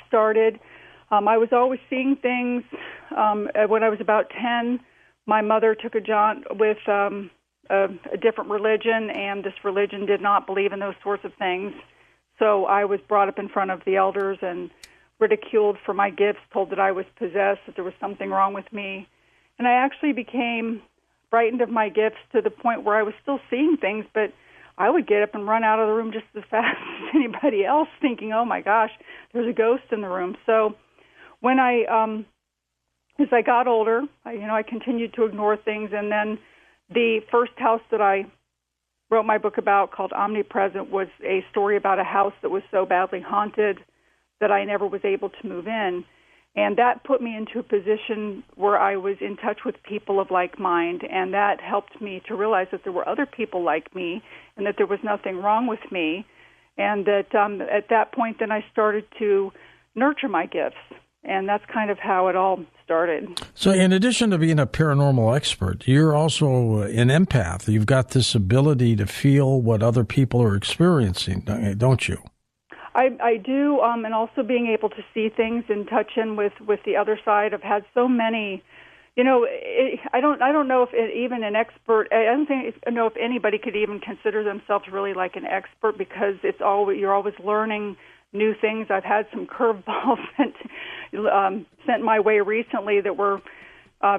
Speaker 10: started. I was always seeing things. When I was about 10, my mother took a jaunt with a different religion, and this religion did not believe in those sorts of things. So I was brought up in front of the elders and ridiculed for my gifts, told that I was possessed, that there was something wrong with me. And I actually became frightened of my gifts to the point where I was still seeing things, but I would get up and run out of the room just as fast as anybody else, thinking, oh my gosh, there's a ghost in the room. So when as I got older, I continued to ignore things, and then the first house that I wrote my book about, called Omnipresent, was a story about a house that was so badly haunted that I never was able to move in. And that put me into a position where I was in touch with people of like mind, and that helped me to realize that there were other people like me and that there was nothing wrong with me, and that at that point then I started to nurture my gifts. And that's kind of how it all started.
Speaker 8: So in addition to being a paranormal expert, you're also an empath. You've got this ability to feel what other people are experiencing, don't you?
Speaker 10: I do, and also being able to see things and touch in with the other side. I've had so many, I don't know if even an expert, I don't know if anybody could even consider themselves really like an expert, because you're always learning new things. I've had some curveballs sent my way recently that were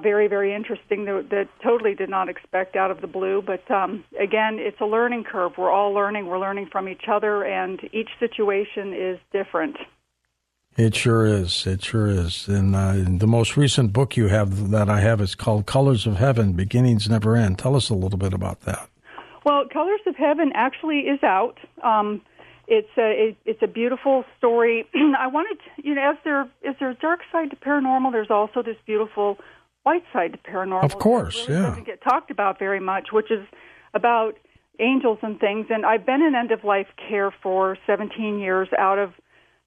Speaker 10: very, very interesting that totally did not expect out of the blue. But again, it's a learning curve. We're all learning. We're learning from each other, and each situation is different.
Speaker 8: It sure is. It sure is. And the most recent book you have that I have is called Colors of Heaven, Beginnings Never End. Tell us a little bit about that.
Speaker 10: Well, Colors of Heaven actually is out. It's a beautiful story. I wanted to, as there is a dark side to paranormal, there's also this beautiful white side to paranormal.
Speaker 8: Of course,
Speaker 10: that really doesn't get talked about very much, which is about angels and things. And I've been in end-of-life care for 17 years out of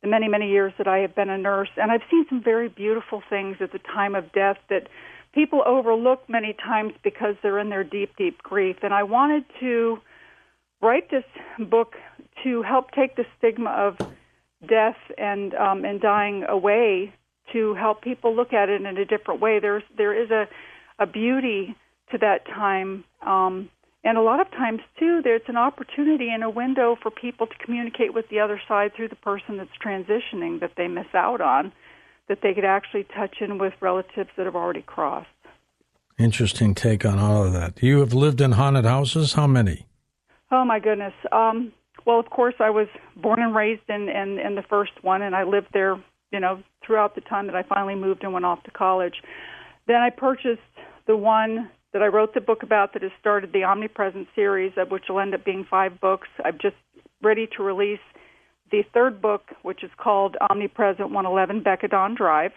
Speaker 10: the many, many years that I have been a nurse. And I've seen some very beautiful things at the time of death that people overlook many times because they're in their deep, deep grief. And I wanted to write this book to help take the stigma of death and dying away, to help people look at it in a different way. There is a beauty to that time, and a lot of times too, there's an opportunity and a window for people to communicate with the other side through the person that's transitioning that they miss out on, that they could actually touch in with relatives that have already crossed.
Speaker 8: Interesting take on all of that. You have lived in haunted houses. How many?
Speaker 10: Oh my goodness. Well, of course, I was born and raised in the first one, and I lived there, throughout the time that I finally moved and went off to college. Then I purchased the one that I wrote the book about that has started the Omnipresent series, which will end up being 5 books. I'm just ready to release the 3rd book, which is called Omnipresent 111 Becadon Drive.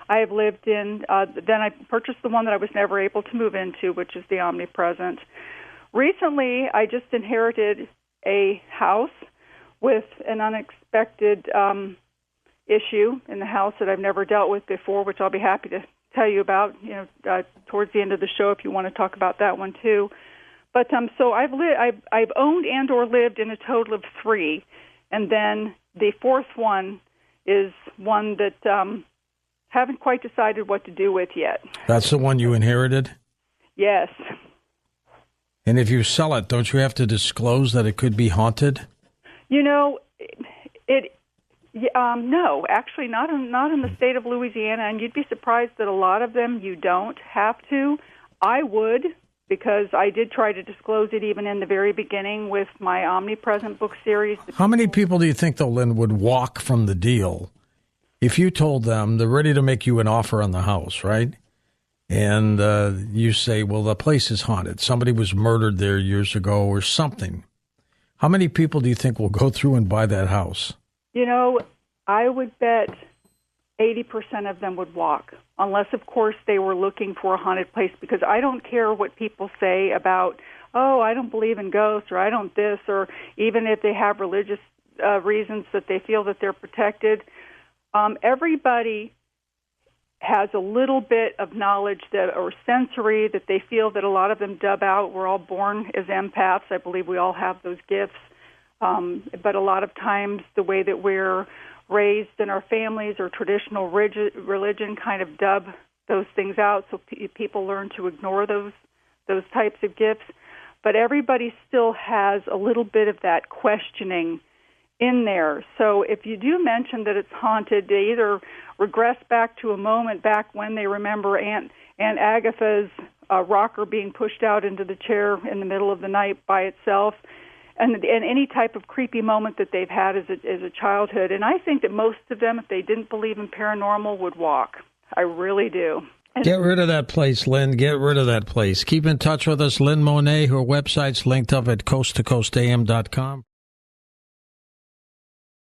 Speaker 10: I have lived in, then I purchased the one that I was never able to move into, which is the Omnipresent. Recently, I just inherited a house with an unexpected issue in the house that I've never dealt with before, which I'll be happy to tell you about, towards the end of the show if you want to talk about that one too. But so I've owned and or lived in a total of 3, and then the 4th one is one that haven't quite decided what to do with yet. That's the one you inherited? Yes.
Speaker 8: And if you sell it, don't you have to disclose that it could be haunted?
Speaker 10: No, actually not in the state of Louisiana, and you'd be surprised that a lot of them you don't have to. I would, because I did try to disclose it even in the very beginning with my Omnipresent book series.
Speaker 8: How many people do you think, though, Lynn, would walk from the deal if you told them they're ready to make you an offer on the house, right? And you say, well, the place is haunted. Somebody was murdered there years ago or something. How many people do you think will go through and buy that house?
Speaker 10: I would bet 80% of them would walk, unless, of course, they were looking for a haunted place, because I don't care what people say about, oh, I don't believe in ghosts, or I don't this, or even if they have religious reasons that they feel that they're protected. Everybody has a little bit of knowledge or sensory that they feel that a lot of them dub out. We're all born as empaths. I believe we all have those gifts. But a lot of times the way that we're raised in our families or traditional religion kind of dub those things out, so people learn to ignore those types of gifts. But everybody still has a little bit of that questioning in there. So if you do mention that it's haunted, they either regress back to a moment back when they remember Aunt Agatha's rocker being pushed out into the chair in the middle of the night by itself, and any type of creepy moment that they've had as a childhood. And I think that most of them, if they didn't believe in paranormal, would walk. I really do.
Speaker 8: Get rid of that place, Lynn. Get rid of that place. Keep in touch with us, Lynn Monet. Her website's linked up at coasttocoastam.com.